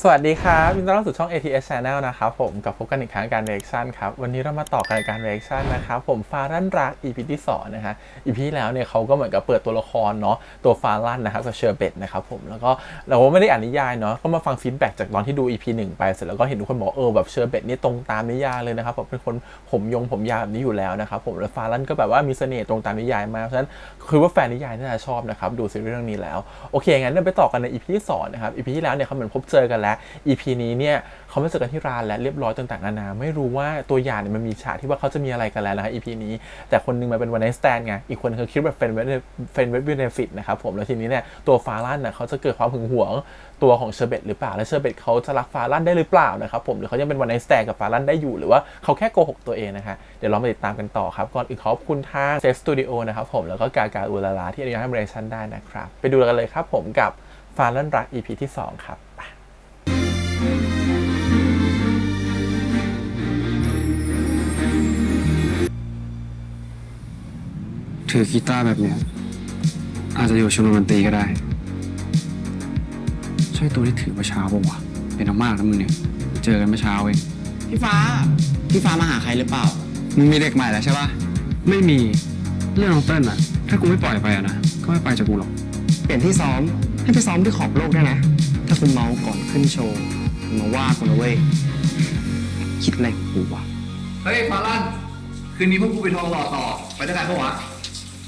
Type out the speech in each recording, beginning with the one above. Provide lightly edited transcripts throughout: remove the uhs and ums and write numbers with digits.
สวัสดีครับยินดีต้อนรับสู่ช่อง ATS Channel นะครับผมกับพบกันอีกครั้งการ reaction ครับวันนี้เรามาต่อกันการ reaction นะครับผมฟารั่นรัก EP ที่2นะฮะ EP ที่แล้วเนี่ยเขาก็เหมือนกับเปิดตัวละครเนาะตัวฟารั่นนะครับกับเชอร์เบตนะครับผมแล้วก็เราไม่ได้อ่านนิยายเนาะก็มาฟังฟีดแบ็กจากตอนที่ดู EP 1ไปเสร็จแล้วก็เห็นทุกคนบอกแบบเชอร์เบตนี่ตรงตามนิยายเลยนะครับผมเป็นคนผมยาวแบบนี้อยู่แล้วนะครับผมแล้วฟารั่นก็แบบว่ามีเสน่ห์ตรงตามนิยายมากเพราะฉะนั้นคือว่าแฟนนิยายน่าจะชอบนะครับดูซีรีส์เรื่องนี้แล้วโอเคงั้นเราไปต่อกันใน EP ที่2นะครับ EP ที่แล้วเนี่ยเขาเหมือนพบเจอกันแล้ว EP นี้เนี่ยเขามาเจอกันที่ร้านและเรียบร้อยต่างๆนานาไม่รู้ว่าตัวอย่างเนี่ยมันมีฉากที่ว่าเขาจะมีอะไรกันแล้วนะฮะ EP นี้แต่คนนึงมันเป็น one night stand ไงอีกคนคือคิดแบบfriend with benefit นะครับผมแล้วทีนี้เนี่ยตัวฟารั่นน่ะเขาจะเกิดความหึงหวงตัวของเชอร์เบตหรือเปล่าและเชอร์เบตเขาจะรักฟารั่นได้หรือเปล่านะครับผมหรือเขายังเป็น one night stand กับฟารั่นได้อยู่หรือว่าเขาแค่โกหกตัวเองนะคะเดี๋ยวเรามาติดตามกันต่อครับก่อนอื่นขอบคุณทาง Safe Studio นะครับผมแล้วก็กากาอูลาลาที่อนุญาตให้ reaction ได้นะครับไปดูกันเลยครับผมกับฟารั่นรัก EP ที่2ครับถือกีตาร์แบบเนี้ยอาจจะอยู่ชมรมดนตรีก็ได้ใช่ตัวที่ถือเมื่อเช้าป่าวะเป็นมากนะมึงเนี่ยเจอกันเมื่อเช้าเอง พี่ฟ้ามาหาใครหรือเปล่ามึงมีเด็กใหม่แล้วใช่ปะไม่มีเรื่องน้องเติ้ลอะถ้ากูไม่ปล่อยไปอะนะก็ไม่ไปจากกูหรอกเปลี่ยนที่ซ้อมให้ไปซ้อมที่ขอบโลกได้นะถ้าคุณเมาก่อนขึ้นโชว์มาว่าคุณนะเว้ยคิดอะไรของกูวะ เฮ้ยฟาลั่นคืนนี้พวกกูไปทองหล่อต่อไปด้วยกันปะวะ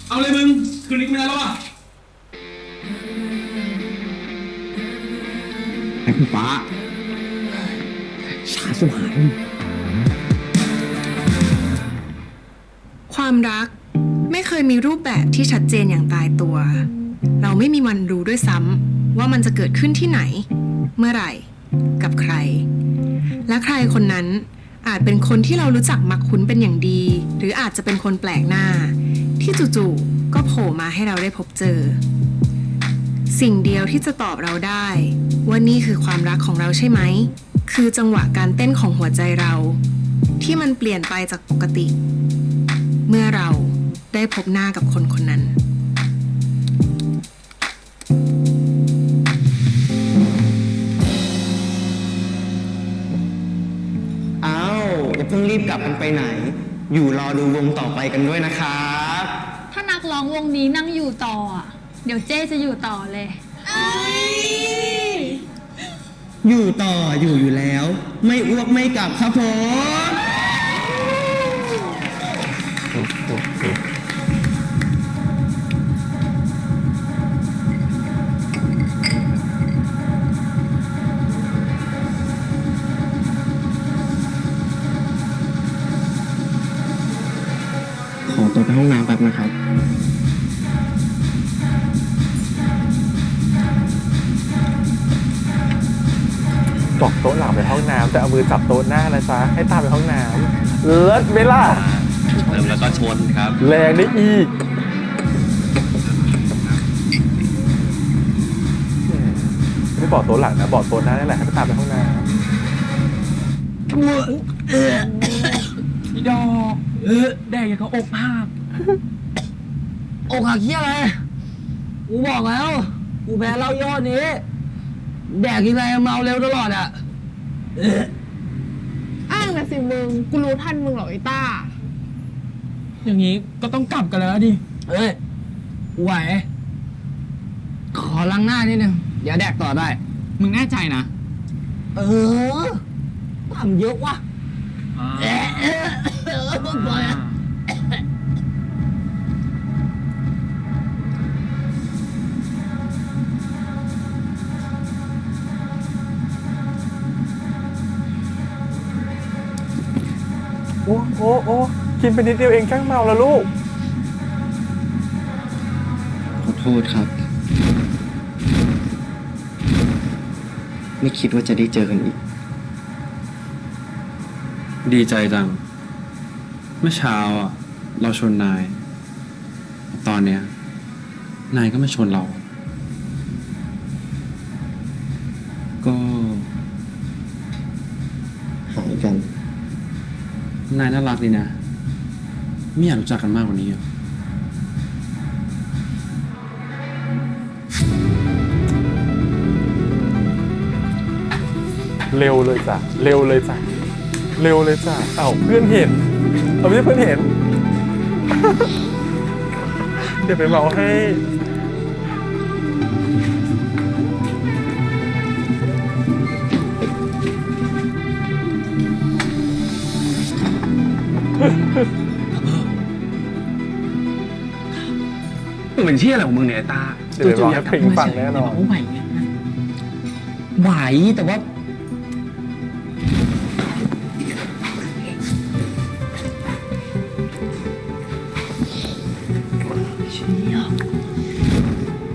เอาเลยมึง คืนนี้กูไม่ได้แล้วอ่ะ ไอ้คุณป้าชาสุหาย ความรักไม่เคยมีรูปแบบที่ชัดเจนอย่างตายตัว เราไม่มีวันรู้ด้วยซ้ำว่ามันจะเกิดขึ้นที่ไหน เมื่อไหร่ กับใคร และใครคนนั้นอาจเป็นคนที่เรารู้จักมักคุ้นเป็นอย่างดี หรืออาจจะเป็นคนแปลกหน้า ที่จู่ๆก็โผล่มาให้เราได้พบเจอ สิ่งเดียวที่จะตอบเราได้ว่านี่คือความรักของเราใช่ไหมคือจังหวะการเต้นของหัวใจเรา ที่มันเปลี่ยนไปจากปกติ เมื่อเราได้พบหน้ากับคนคนนั้นอ้าวอย่าเพิ่งรีบกลับกันไปไหน อยู่รอดูวงต่อไปกันด้วยนะครับ ถ้านักร้องวงนี้นั่งอยู่ต่ออ่ะ เดี๋ยวเจ๊จะอยู่ต่อเลย อยู่ต่ออยู่แล้ว ไม่อ้วกไม่กลับครับผม ขอตัวไปห้องน้ำแป๊บนะครับ บอกโต๊ะหลังไปห้องน้ำแต่เอามือจับโต๊ะหน้านะจ๊ะให้ตามไปห้องน้ำเลิศไหมล่ะ เติมแล้วก็ชนครับ แรงได้อีกไม่บอกโต๊ะหลังนะบอกโต๊ะหน้านี่แหละให้ไปตามไปห้องน้ำ อีดอกแดกอย่างเขาอกหัก อกหักเหี้ยอะไร กูบอกแล้ว กูแพ้เหล้ายอดนี้ แดกกินอะไรเมาเร็วตลอดอ่ะ อ้างนะสิมึง กูรู้ทันมึงเหรอไอ้ต้า อย่างนี้ก็ต้องกลับกันแล้วดิ เอ้ยกูไหว ขอล้างหน้านิดนึงเดี๋ยวแดกต่อได้ มึงแน่ใจนะ เออทำเยอะว่ะปล่อยอ่ะ โอ้กินไปนิดเดียวเองช่างเมาแล้วลูก ขอโทษครับ ไม่คิดว่าจะได้เจอกันอีก ดีใจจังเมื่อเช้าอ่ะเราชนนายตอนเนี้ยนายก็มาชนเรา ก็ หายกัน นายน่ารักดีนะไม่อยากรู้จักกันมากกว่านี้อ่ะ ฟ เร็วเลยจ้ะเร็วเลยจ้ะเร็วเลยจ้ะเอ้าเพื่อนเห็นเอาไม่ใช่เพื่อนเห็น เดี๋ยวไปเมาให้มึงเป็นเชี่ยอะไรของมึงเนี่ยไอ้ตา เดี๋ยวไปบอกให้พริงฟังแน่นอน ไหวไงไหวแต่ว่าเชี่ย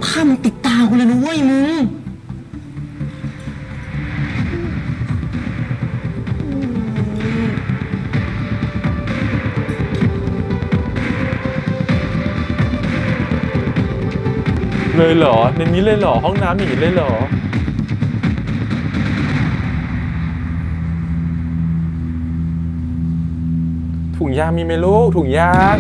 ภาพมันติดตากูเลยนะเว้ยมึง เลยเหรอในนี้เลยเหรอห้องน้ำอย่างนี้เลยเหรอถุงยางมีไหมลูกถุงยาง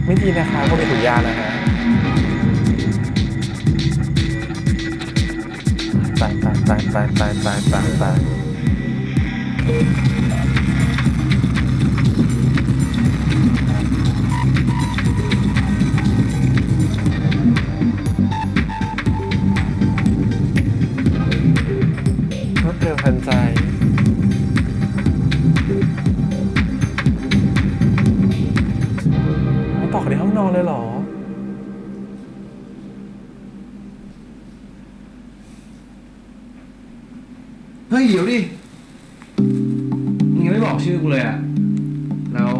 ไม่ดีนะคะก็เป็นถุงยางนะฮะตายรวดเร็วทันใจมาต่อกันในห้องนอนเลยเหรอเฮ้ยเดี๋ยวดิมึงยังไม่บอกชื่อกูเลยอะแล้ว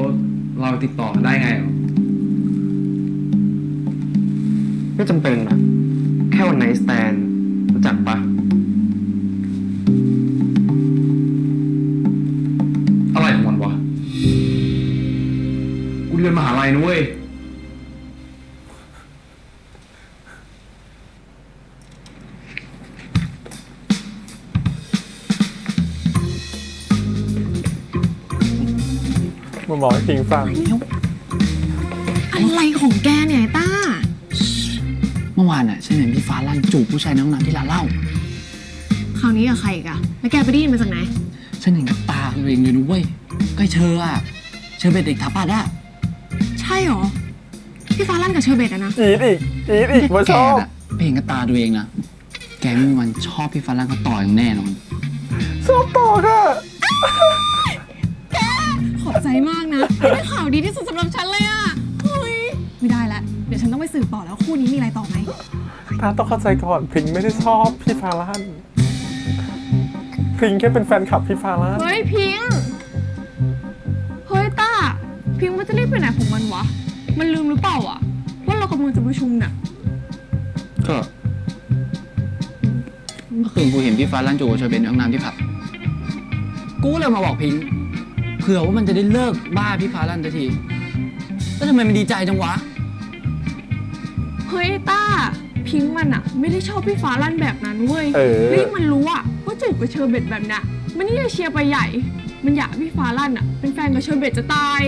เราติดต่อกันได้ไงอ่ะ ไม่จำเป็นอะแค่วันไนท์สแตนรู้จักปะ อะไรของมันวะกูเรียนมหาลัยนะเว้ย มาบอกให้พิงฟัง อะไรของแกเนี่ยไอ้ต้า เมื่อวานอ่ะฉันเห็นพี่ฟ้าลั่นจูบผู้ชายในห้องน้ำที่ร้านเหล้า คราวนี้กับใครอีกอะแล้วแกไปได้ยินมาจากไหน ฉันเห็นกับตาตัวเองเลยนะเว้ยก็ไอ้เชออ่ะเชอเป็นเด็กถาปัดอ่ะ ใช่หรอ พี่ฟ้าลั่นกับเชอร์เบตอะนะ อีดอีกว่าชอบ แกน่ะไปเห็นกับตาตัวเองนะแกไม่มีวันชอบพี่ฟ้าลั่นเขาต่ออย่างแน่นอน ชอบต่อค่ะ ขอบใจมากนะเป็นข่าวดีที่สุดสำหรับฉันเลยอะเฮ้ยไม่ได้ละเดี๋ยวฉันต้องไปสืบต่อแล้วคู่นี้มีอะไรต่อไหม ตาต้องเข้าใจก่อนพริงไม่ได้ชอบพี่ฟาลั่นพริงแค่เป็นแฟนคลับพี่ฟาลั่น เฮ้ยพิงค์เฮ้ยต้า พิงค์มันจะรีบไปไหนของมันวะ มันลืมหรือเปล่าอะว่าเรากำลังจะประชุมน่ะ ก็เมื่อคืนกูเห็นพี่ฟ้าลั่นจูบกับเชอร์เบนในห้องน้ำที่ผับกูเลยมาบอกพิงค์เผื่อว่ามันจะได้เลิกบ้าพี่ฟ้าลั่นสักทีแล้วทำไมมันดีใจจังวะ เฮ้ยต้า พิงค์มันอะไม่ได้ชอบพี่ฟ้าลั่นแบบนั้นเว้ย รีบมันรู้อะว่าจูบกับเชอร์เบตแบบเนี้ยมันนี่จะเชียร์ไปใหญ่ มันอยากให้พี่ฟ้าลั่นอะเป็นแฟนกับเชอร์เบตจะตาย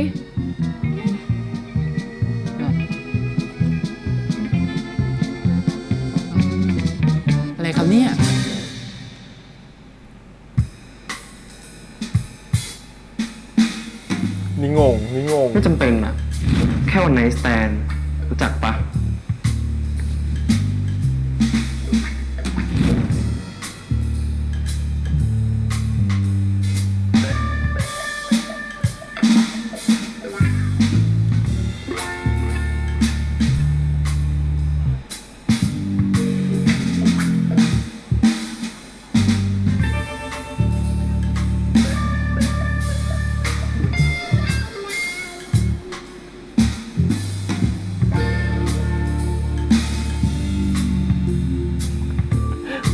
อะไรครับเนี่ย นี่งง ไม่จำเป็นอะแค่วันไนท์สแตนรู้จักปะ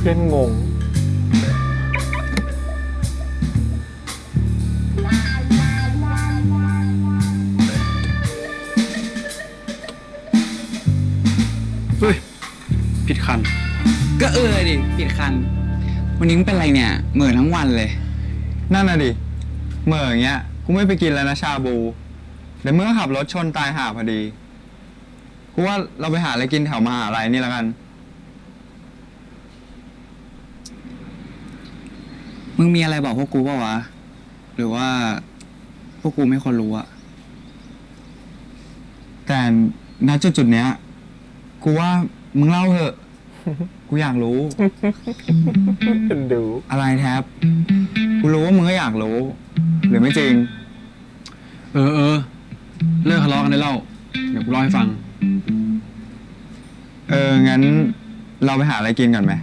เพื่อนงง เฮ้ย ผิดคัน ก็ดิผิดคัน วันนี้มึงเป็นไรเนี่ยเหม่อทั้งวันเลย นั่นน่ะดิเหม่ออย่างเงี้ยกูไม่ไปกินแล้วนะชาบูเดี๋ยวเมื่อขับรถชนตายห่าพอดีกูว่าเราไปหาอะไรกินแถวมหาลัยนี่แล้วกัน มึงมีอะไรบอกพวกกูเปล่าวะ หรือว่าพวกกูไม่ควรรู้อะแต่ณจุดเนี้ย กูว่ามึงเล่าเถอะ กูอยากรู้ เป็นดู อะไรแท็บ กูรู้ว่ามึงก็อยากรู้ หรือไม่จริง เออ เลิกทะเลาะกันได้แล้วเดี๋ยวกูเล่าให้ฟัง งั้นเราไปหาอะไรกินก่อนไหม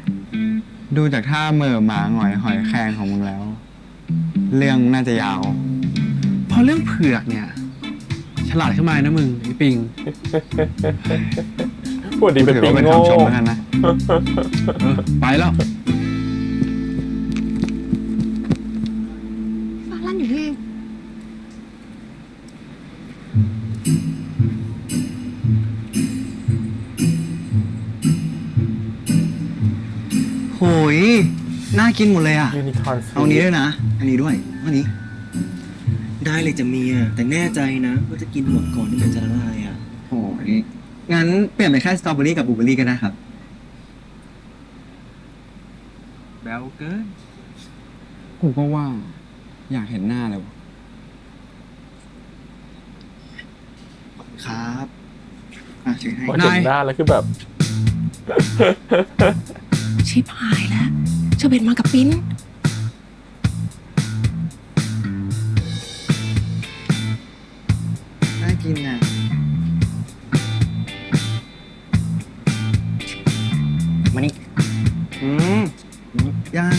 ดูจากท่าเหม่อหมาหงอยหอยแครงของมึงแล้ว เรื่องน่าจะยาว พอเรื่องเผือกเนี่ย ฉลาดขึ้นมานะมึงไอ้ปิง พูดดีเป็น ถือ ปิง ว่าเป็น โง่ คำชมแล้วกันนะ ไปแล้ว ฟ้าลั่นอยู่นี่เอง โหย น่ากินหมดเลยอ่ะ ยูนิคอร์น เอานี้ด้วยนะ อันนี้ด้วยอันนี้ ได้เลยจะมีอ่ะ แต่แน่ใจนะว่าจะกินหมดก่อนที่มันจะละลายอ่ะ โอ้ยงั้นเปลี่ยนเป็นแค่สตรอเบอรี่กับบลูเบอรี่ก็ได้ครับ แบลเกิน กูก็ว่า อยากเห็นหน้าเลยวะ ครับ ถือให้ พอเห็นหน้าแล้วคือแบบ ชิบหายแล้วเชอเบตมากับปิ้น น่ากินน่ะ มานี่ ยัง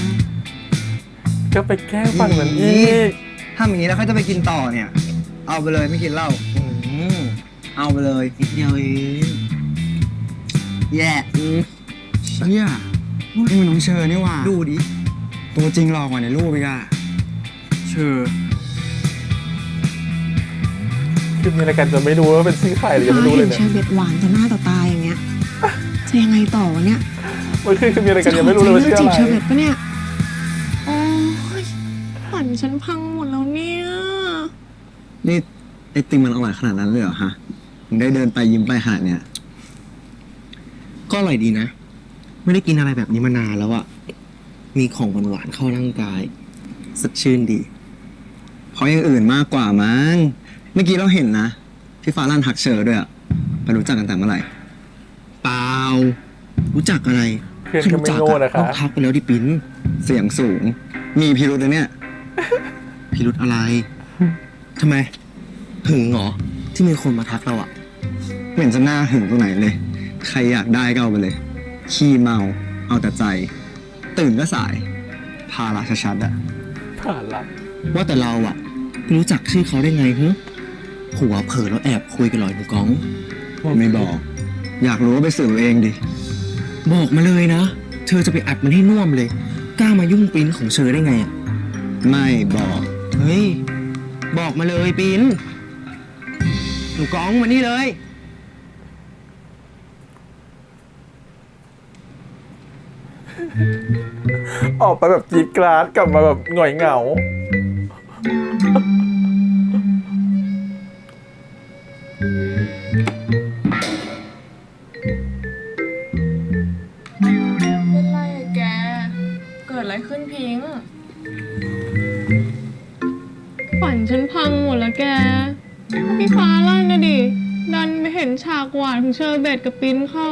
ก็ไปแกล้งฝั่งนั้นอีก ถ้าอย่างนี้แล้วเขาจะไปกินต่อเนี่ย เอาไปเลยไม่กินเหล้าเอาไปเลย นิดเดียวเอง แย่เชี่ยนี่มันน้องเชอนี่หว่า ดูดิ ตัวจริงหล่อกว่าในรูปอีกอะเชอ คือมีอะไรกันจะไม่รู้ว่าเป็นชื่อใครหรือยังไม่รู้เลย เห็น เนี่ย เชอเบตหวานต่อหน้าต่อตาอย่างเงี้ย จะยังไงต่อวะเนี่ย มันคือมีอะไรกันยังไม่รู้เลยว่าชื่อ จี อะ บ ไร เชอเบตปะเนี่ย โอ้ยฝันฉันพังหมดแล้วเนี่ย นี่ไอติมมันอร่อยขนาดนั้นเลยเหรอฮะมึงได้เดินไปยิ้มไปหาดเนี่ย ก็อร่อยดีนะ ไม่ได้กินอะไรแบบนี้มานานแล้วอะมีของหวานๆเข้าร่างกายสดชื่นดี เพราะอย่างอื่นมากกว่ามั้ง เมื่อกี้เราเห็นนะ พี่ฟ้าลั่นทักเชอด้วยอะไปรู้จักกันแต่เมื่อไหร่ เปล่า รู้จักอะไร เพื่อนก็ไม่โง่นะคะ ต้องทักไปแล้วดิปิ้น เสียงสูง มีพิรุธนะเนี่ย พิรุธอะไร ทำไม หึงเหรอ ที่มีคนมาทักเราอะ ไม่เห็นจะน่าหึงตรงไหนเลย ใครอยากได้ก็เอาไปเลย ขี้เมา เอาแต่ใจ ตื่นก็สาย ภาระชัดๆอะ ผ่านละ ว่าแต่เราอะรู้จักชื่อเขาได้ไงฮึหัวเผลอแล้วแอบคุยกันหรอหนูก้อง ไม่บอก อยากรู้ก็ไปสืบเอาเองดิ บอกมาเลยนะ เธอจะไปอัดมันให้น่วมเลย กล้ามายุ่งปิ้นของเชอได้ไงอะ ไม่บอก เฮ้ย บอกมาเลยปิ้นหนูก้องมานี่เลย ออกไปแบบกรีดกราดกลับมาแบบหงอยเหงา เป็นไรอะแก เกิดอะไรขึ้นพิงค์ฝันฉันพังหมดแล้วแก พี่ฟ้าลั่นนะดิ ดันไปเห็นฉากหวานของเชอร์เบตกับปิ้นเข้า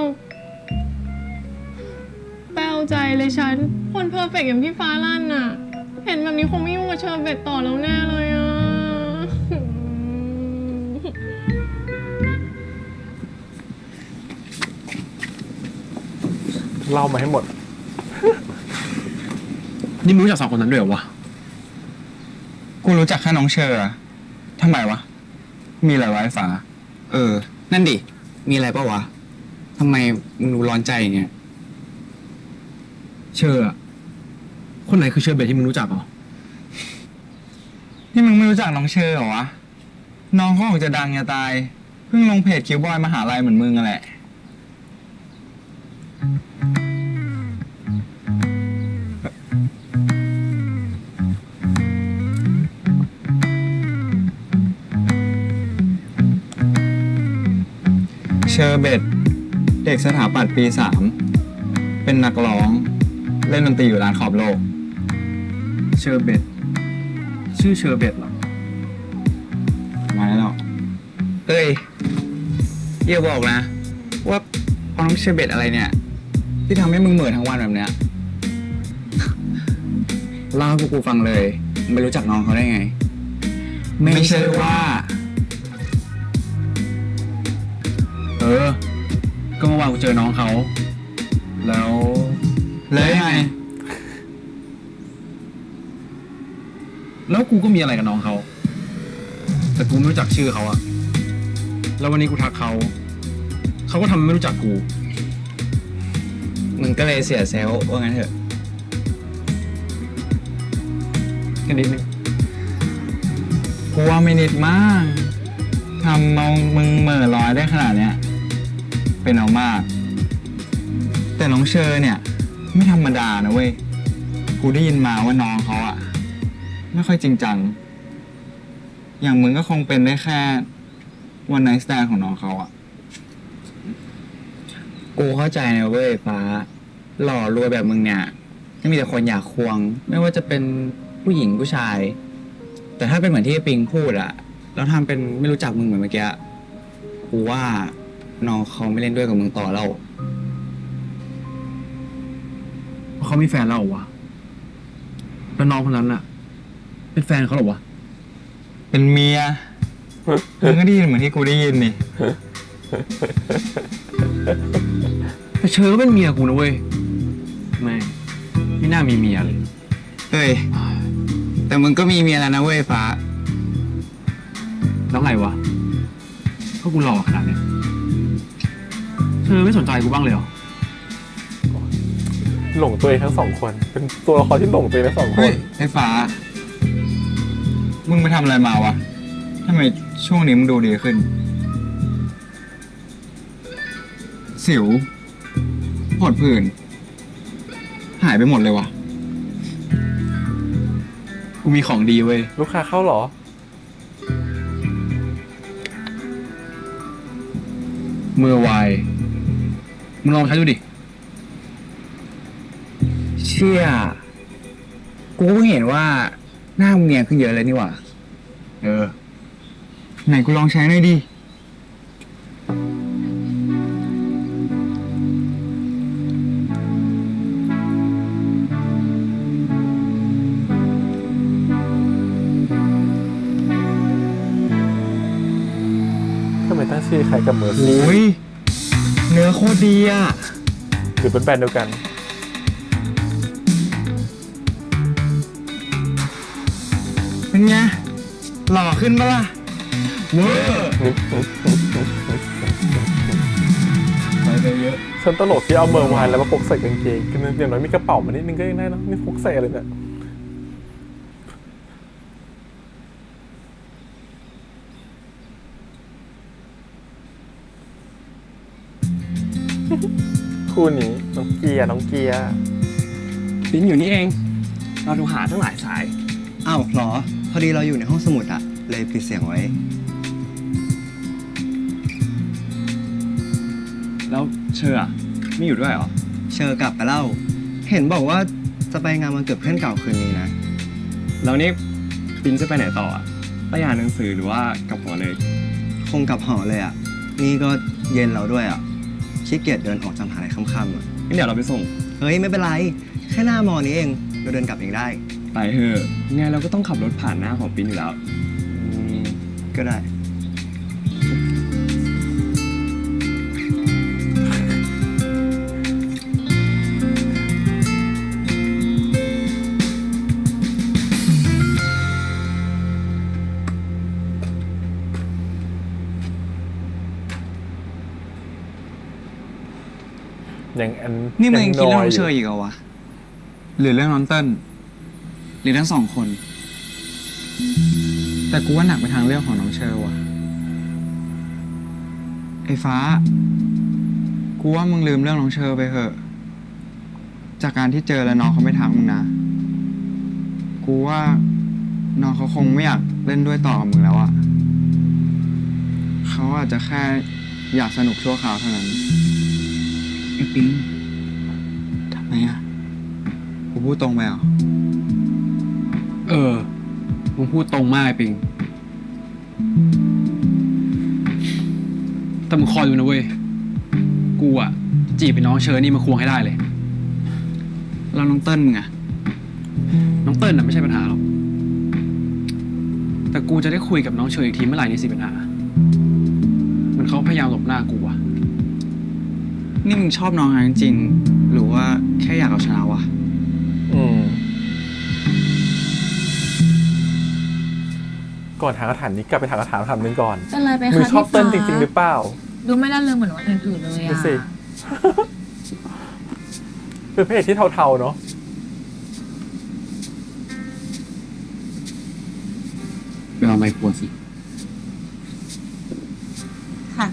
แป้วใจเลยฉัน คนเพอร์เฟกต์อย่างพี่ฟ้าลั่นน่ะ เห็นแบบนี้คงไม่ยุ่งกับเชอร์เบตต่อแล้วแน่เลยอ่ะ เล่ามาให้หมด นี่มึงรู้จักสองคนนั้นด้วยเหรอวะ กูรู้จักแค่น้องเชอร์อะทำไมวะ มีอะไรวะไอ้ฟ้า นั่นดิ มีอะไรปะวะ ทำไมมึงดูร้อนใจอย่างเงี้ย เชอร์อะคนไหนคือเชอร์เบตที่มึงรู้จักเหรอ นี่มึงไม่รู้จักน้องเชอร์เหรอวะ น้องเขาออกจะดังจะตาย เพิ่งลงเพจคิวบอยมหาลัยเหมือนมึงอะแหละ เชอร์เบตเด็กสถาปัตย์ปี 3 เป็นนักร้อง เล่นดนตรีอยู่ร้านขอบโลก เช ชอร์เบตชื่อเชอร์เบตเหรอมาแล้ว เอ้ยอย่าบอกนะ ว่าพอน้องเชอร์เบตอะไรเนี่ย ที่ทำให้มึงเหม่อทั้งวันแบบเนี้ย เล่าให้พวกกูฟังเลยมึงไปรู้จักน้องเขาได้ไง ไม่ใช่ว่า ก็เมื่อวานกูเจอน้องเขาแล้วยังไง แล้วกูก็มีอะไรกับน้องเขาแต่กูไม่รู้จักชื่อเขาอะแล้ววันนี้กูทักเขาก็ทำไม่รู้จักกู มึงก็เลยเสียเซลล์ว่างั้นเถอะ แค่นิดนึง กูว่าไม่นิดมากทำมึงเหม่อลอยได้ขนาดเนี้ยเป็นเอามาก แต่น้องเชอเนี่ย ไม่ธรรมดานะเว้ย กูได้ยินมาว่าน้องเขาอะไม่ค่อยจริงจัง อย่างมึงก็คงเป็นได้แค่วันไนท์สแตนของน้องเขาอะกูเข้าใจนะเว้ยฟ้า หล่อรวยแบบมึงเนี่ยก็มีแต่คนอยากควง ไม่ว่าจะเป็นผู้หญิงผู้ชาย แต่ถ้าเป็นเหมือนที่ปิงพูดอะแล้วทำเป็นไม่รู้จักมึงเหมือนเมื่อกี้กูว่าน้องเขาไม่เล่นด้วยกับมึงต่อแล้ว เพราะเขามีแฟนแล้วเหรอวะแล้วน้องคนนั้นอะเป็นแฟนเขาเหรอวะ เป็นเมีย มึงก็ได้ยินเหมือนที่กูได้ยินนี่ แต่เชอก็เป็นเมียกูนะเว้ยไม่น่ามีเมียเลย เฮ้ย แต่มึงก็มีเมียแล้วนะเว้ยฟ้า แล้วไงวะก็กูหล่อขนาดเนี้ยเธอไม่สนใจกูบ้างเลยเหรอ หลงตัวเองทั้งสองคน เป็นตัวละครที่หลงตัวเองทั้งสองค เฮ้ น ยไอ้ฟ้า มึงไปทำอะไรมาวะทำไมช่วงนี้มึงดูดีขึ้น สิวผดผื่นหายไปหมดเลยวะ กูมีของดีเว้ย ลูกค้าเข้าเหรอ มือไวมึงลองใช้ดูดิ เชี่ย กูเพิ่งเห็นว่าหน้ามึงเนียนขึ้นเยอะเลยนี่หว่า ไหนกูลองใช้หน่อยดิ ทำไมตั้งชื่อใครกับเมอร์ซี่ โอ้ย เนื้อโคตรดีอ่ะ หรือเป็นแบรนด์เดียวกัน เป็นไง หล่อขึ้นปะล่ะเวอร์ไปไปเยอะ ฉันตลกที่เอาเมอร์วายแล้วมาพกใส่กางเกงคืออย่างน้อยมีกระเป๋ามานิดนึงก็ยังได้นะนี่พกใส่อะไรเนี่ยคู่นี้น้องเกียร์ ปิ้นอยู่นี่เอง เราโทรหาตั้งหลายสาย อ้าวเหรอ พอดีเราอยู่ในห้องสมุดอะเลยปิดเสียงไว้ แล้วเชออะไม่อยู่ด้วยเหรอ เชอร์กลับไปเล่า เห็นบอกว่าจะไปงานวันเกิดเพื่อนเก่าคืนนี้นะ แล้วนี่ปิ้นจะไปไหนต่ออะไปอ่านหนังสือหรือว่ากลับหอเลย คงกลับหอเลยอะนี่ก็เย็นแล้วด้วยอะขี้เกียจเดินออกจากมหาลัยค่ำๆอะ งั้นเดี๋ยวเราไปส่ง เฮ้ยไม่เป็นไร แค่หน้ามอนี้เองเราเดินกลับเองได้ ไปเถอะยังไงเราก็ต้องขับรถผ่านหน้าของปิ้นอยู่แล้ว ก็ได้ อย่างอัน นี่มึงยังคิดเรื่องน้องเช ย ออีกเหรอวะ หรือเรื่องน้องเติ้ลหรือทั้งสองคน แต่กูว่าหนักไปทางเรื่องของน้องเชอว่ะ ไอ้ฟ้า กูว่ามึงลืมเรื่องน้องเชอไปเถอะ จากการที่เจอแล้วน้องเขาไม่ทักมึงนะ กูว่าน้องเขาคงไม่อยากเล่นด้วยต่อกับมึงแล้วอะเขาอาจจะแค่อยากสนุกชั่วคราวเท่านั้นไอ้ปิ๊งทำไมอะกูพูดตรงไปเหรอ มึงพูดตรงมากไอ้ปิงแต่มึงคอยดูนะเว้ยกูอะจีบไปน้องเชอนี่มาควงให้ได้เลยแล้วน้องเติ้ลมึงอะ น้องเติ้ลน่ะไม่ใช่ปัญหาหรอกแต่กูจะได้คุยกับน้องเชออีกทีเมื่อไหร่นี่สิปัญหาเหมันเขาพยายามหลบหน้ากูอะ นี่มึงชอบน้องจริงๆหรือว่าแค่อยากเอาชนะวะ ก่อนถามคำถามนี้กลับไปถามคำถามนึงก่อน เป็นไรไปคะ มึงชอบ พี่ฟ้า เติ้ลจริงๆหรือเปล่า ดูไม่ได้เรื่องเหมือนวันอื่นๆเลย ดู อะ สิ เป็นพระเอกที่เทาๆเนาะ ไปเอาไมค์ขวดสิ ค่ะ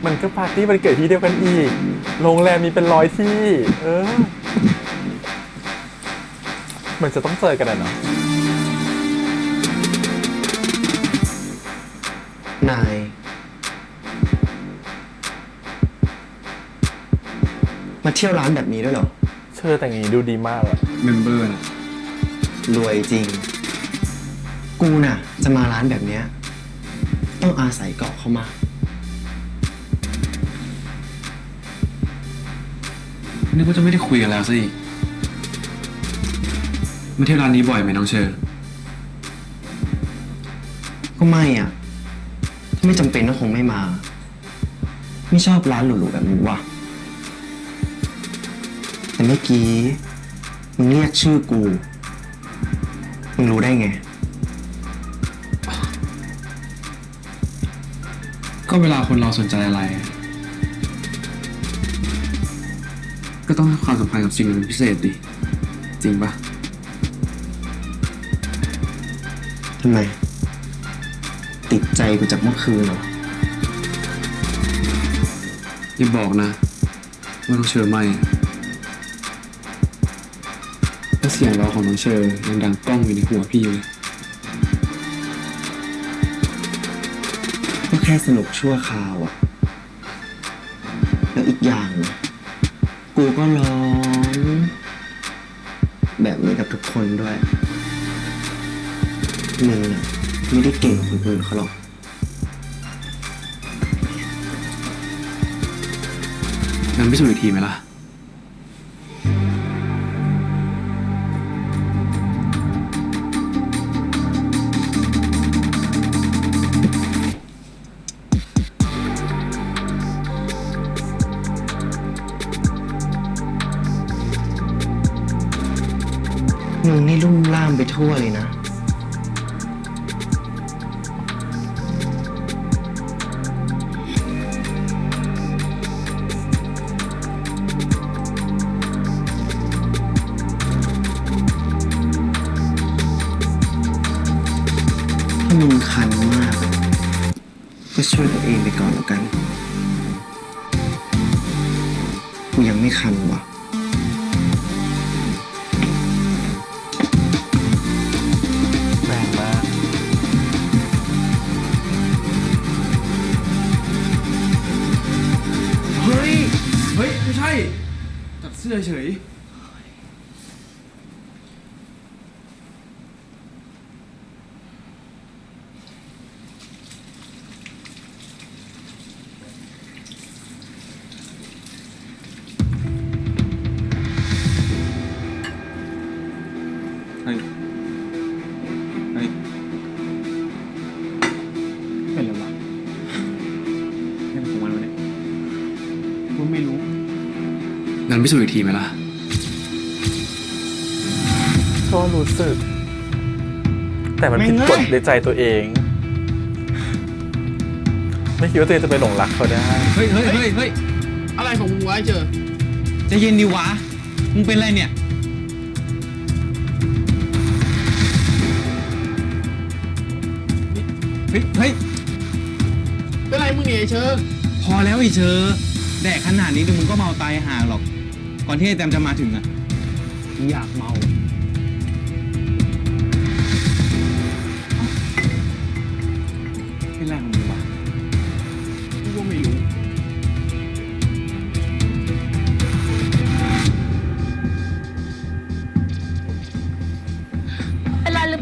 มันก็ปาร์ตี้วันเกิดที่เดียวกันอีก โรงแรมมีเป็น100 ที่ มันจะต้องเจอกันอะเนาะ นาย มาเที่ยวร้านแบบนี้ด้วยเหรอ เชอแต่งอย่างนี้ดูดีมากอะ เมมเบอร์น่ะ รวยจริง กูน่ะ จะมาร้านแบบเนี้ยต้องอาศัยเกาะเข้ามา นึกว่าจะไม่ได้คุยกันแล้วสิมาเที่ยวร้านนี้บ่อยไหมน้องเชอ ก็ไม่อ่ะ ถ้าไม่จำเป็นก็คงไม่มา ไม่ชอบร้านหรูๆแบบนี้ว่ะ แต่เมื่อกี้มึงเรียกชื่อกู มึงรู้ได้ไง ก็เวลาคนเราสนใจอะไร ก็ต้องให้ความสำคัญกับสิ่งนั้นเป็นพิเศษดิ จริงปะ ทำไม ติดใจกูจากเมื่อคืนเหรอ อย่าบอกนะว่าน้องเชอไม่เพราะเสียงเราของน้องเชอยังดังก้องอยู่ในหัวพี่เลย ก็แค่สนุกชั่วคราวอะแล้วอีกอย่างนะกูก็ร้องแบบนี้กับทุกคนด้วย มึงน่ะไม่ได้เก่งกว่าคนอื่นเขาหรอก งั้นพิสูจน์อีกทีไหมล่ะ มึงนี่ลุ่มล่ามไปทั่วเลยนะ ถ้ามึงคันมาก ก็ช่วยตัวเองไปก่อนแล้วกัน กูยังไม่คันว่ะ แรงมาก เฮ้ย ไม่ใช่ ตัดเสื้อเฉย เฮ้ย เฮ้ย เป็นไรวะเป็นของมันวะเนี่ยกูไม่รู้ งั้นพิสูจน์อีกทีไหมล่ะ ก็รู้สึก แต่มันผิดกฎในใจตัวเอง ไม่คิดว่าตัวเองจะไปหลงรักเขาได้ เฮ้ย อะไรของมึงวะไอ้เจอ จะเย็นดีวะ มึงเป็นไรเนี่ย เฮ้ย เป็นไรมึงเนี่ยไอ้เชอ พอแล้วไอ้เชอแดกขนาดนี้เดี๋ยวมึงก็เมาตายห่าหรอก ก่อนที่ไอ้แตมจะมาถึงอ่ะมึงอยากเมา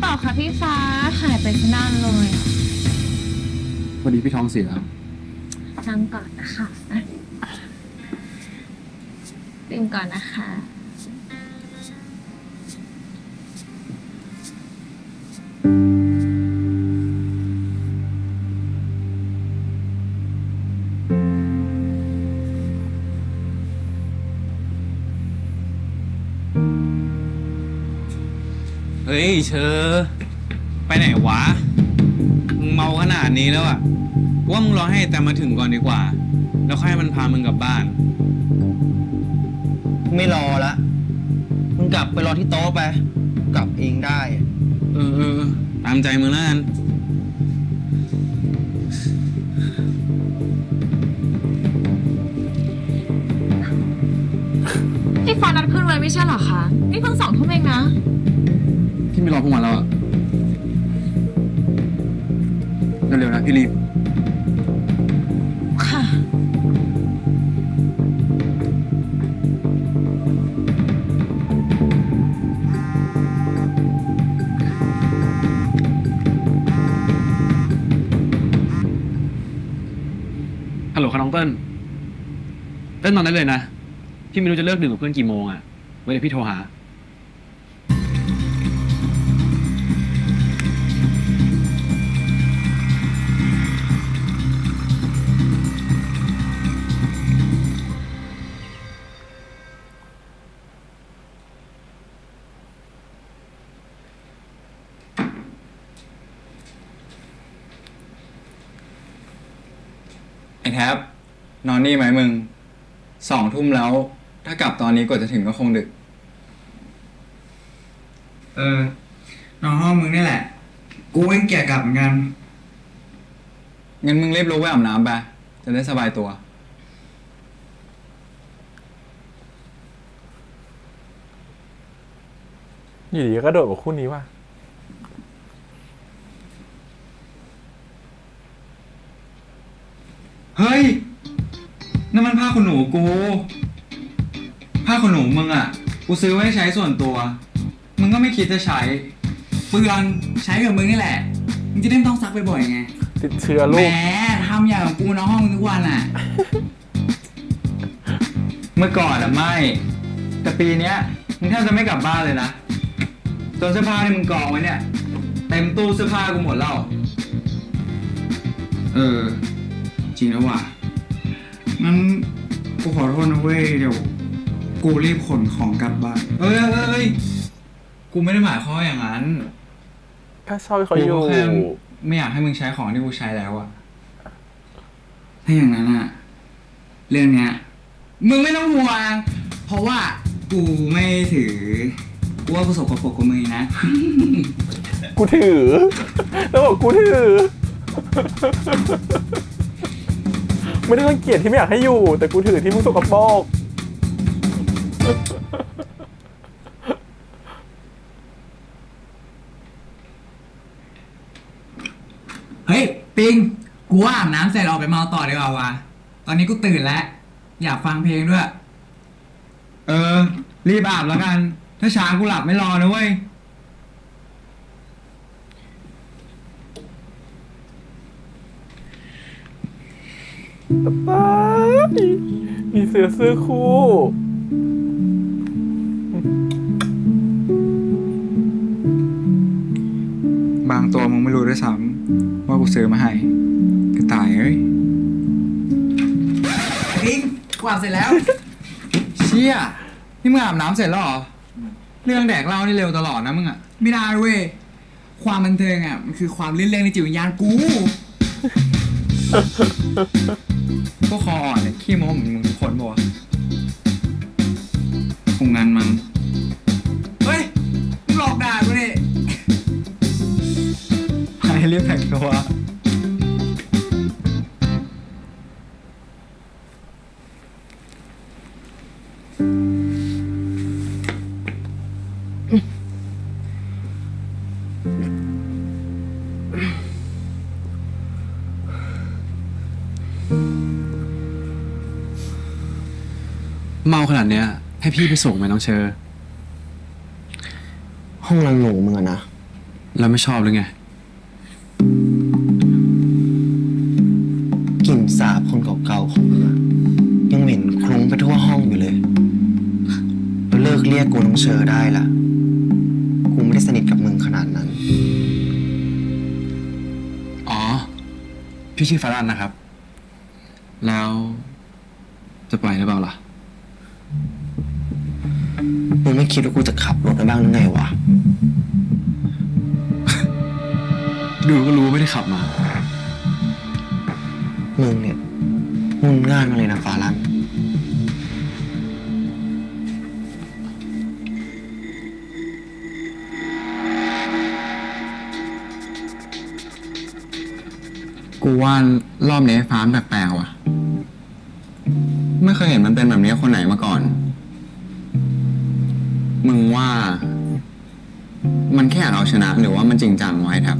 ต่อคะพี่ฟ้าหายไปนานเลย พอดีพี่ท้องเสีย นั่งก่อนนะคะดื่มก่อนนะคะ เฮ้ยเชอไปไหนวะ มึงเมาขนาดนี้แล้วอ่ะกูว่ามึงรอให้แต่มาถึงก่อนดีกว่า แล้วค่อยให้มันพามึงกลับบ้าน ไม่รอละ มึงกลับไปรอที่โต๊ะไป กลับเองได้ เออ ตามใจมึงแล้วกัน พี่ฟ้านัดเพื่อนไว้ไม่ใช่เหรอคะ นี่เพิ่ง2 ทุ่มเองนะ พี่ไม่รอพวกมันแล้วอะเร็วๆนะพี่รีบ ค่ะ ฮัลโหลครับน้องเติ้ลนอนได้เลยนะ พี่ไม่รู้จะเลิกดื่มกับเพื่อนกี่โมงอะไว้เดี๋ยวพี่โทรหา ไอ้แท็บนอนนี่ไหมมึง 2 ทุ่มแล้ว ถ้ากลับตอนนี้กว่าจะถึงก็คงดึก นอนห้องมึงนี่แหละ กูเองแก่กลับเหมือนกัน งั้นมึงรีบลุกไปอาบน้ำไป จะได้สบายตัว อยู่ดีก็โดดกับคู่นี้ว่ะ เฮ้ยนั่นมันผ้าขนหนูกู ผ้าขนหนูมึงอ่ะ กูซื้อไว้ใช้ส่วนตัว มึงก็ไม่คิดจะใช้ เปลืองใช้กับมึงนี่แหละ มึงจะได้ไม่ต้องซักบ่อยๆไง ติดเชื้อ แห ลู ม ก ทำอย่างกูนอนห้องมึงทุกวันอ่ะ เมื่อก่อนอ่ะไม่ แต่ปีเนี้ยมึงแทบจะไม่กลับบ้านเลยนะจนเสื้อผ้าที่มึงกองไว้เนี่ย เต็มตู้เสื้อผ้ากูหมดแล้ว จริงแล้วว่ะ งั้นกูขอโทษนะเว้ย เดี๋ยว กูรีบขนของกลับบ้าน เอ้ย กูไม่ได้หมายความว่าอย่างนั้น ถ้าชอบให้เขาอยู่ กูแค่ไม่อยากให้มึงใช้ของที่กูใช้แล้วอะ ถ้าอย่างนั้นอะเรื่องเนี้ย มึงไม่ต้องห่วง เพราะว่ากูไม่ถือ กูว่ากูสกปรกกว่ามึงนะ กูถือ แล้วบอกกูถือ ไม่ได้รังเกียจที่ไม่อยากให้อยู่ แต่กูถือที่มึงสกปรก เฮ้ย ปิง กูว่าอาบน้ำเสร็จออกไปเมาต่อดีกว่าวะ ตอนนี้กูตื่นแล้ว อยากฟังเพลงด้วย รีบอาบแล้วกัน ถ้าช้ากูหลับไม่รอนะเว้ย ป๊าบมีเสื้อคู่ บางตัวมึงไม่รู้ด้วยซ้ำว่ากูซื้อมาให้กระต่ายเอ้ย ปิง กูอาบเสร็จแล้ว เชี่ย นี่มึงอาบน้ำเสร็จแล้วเหรอ เรื่องแดกเหล้านี่เร็วตลอดนะมึงอะ ไม่ได้เว้ย ความบันเทิงอ่ะ มันคือความลื่นเริงในจิตวิญญาณกู พวกคออ่อนเนี่ยขี้โม้เหมือนมึงทุกคนปะวะ คงงานมั้ง เฮ้ย มึงหลอกด่ากูดิ ให้รีบแต่งตัว เมาขนาดเนี้ย ให้พี่ไปส่งไหมน้องเชอ ห้องนอนหนูมึงอะนะ แล้วไม่ชอบหรือไง กลิ่นสาบคนเก่าๆของมึงอะยังเหม็นคลุ้งไปทั่วห้องอยู่เลยแล้วเลิกเรียกกูน้องเชอได้ละกูไม่ได้สนิทกับมึงขนาดนั้น อ๋อ พี่ชื่อฟารันนะครับ แล้วจะปล่อยหรือเปล่าล่ะ มึงไม่คิดว่ากูจะขับรถได้บ้างหรือไงวะ ดูก็รู้ไม่ได้ขับมา มึงเนี่ยงุนง่านมาเลยนะฟาลัน กูว่ารอบนี้ฟ้าแปลกๆว่ะ ไม่เคยเห็นมันเป็นแบบนี้คนไหนมาก่อน มึงว่า มันแค่อยากเอาชนะหรือว่ามันจริงจังไว้แทบ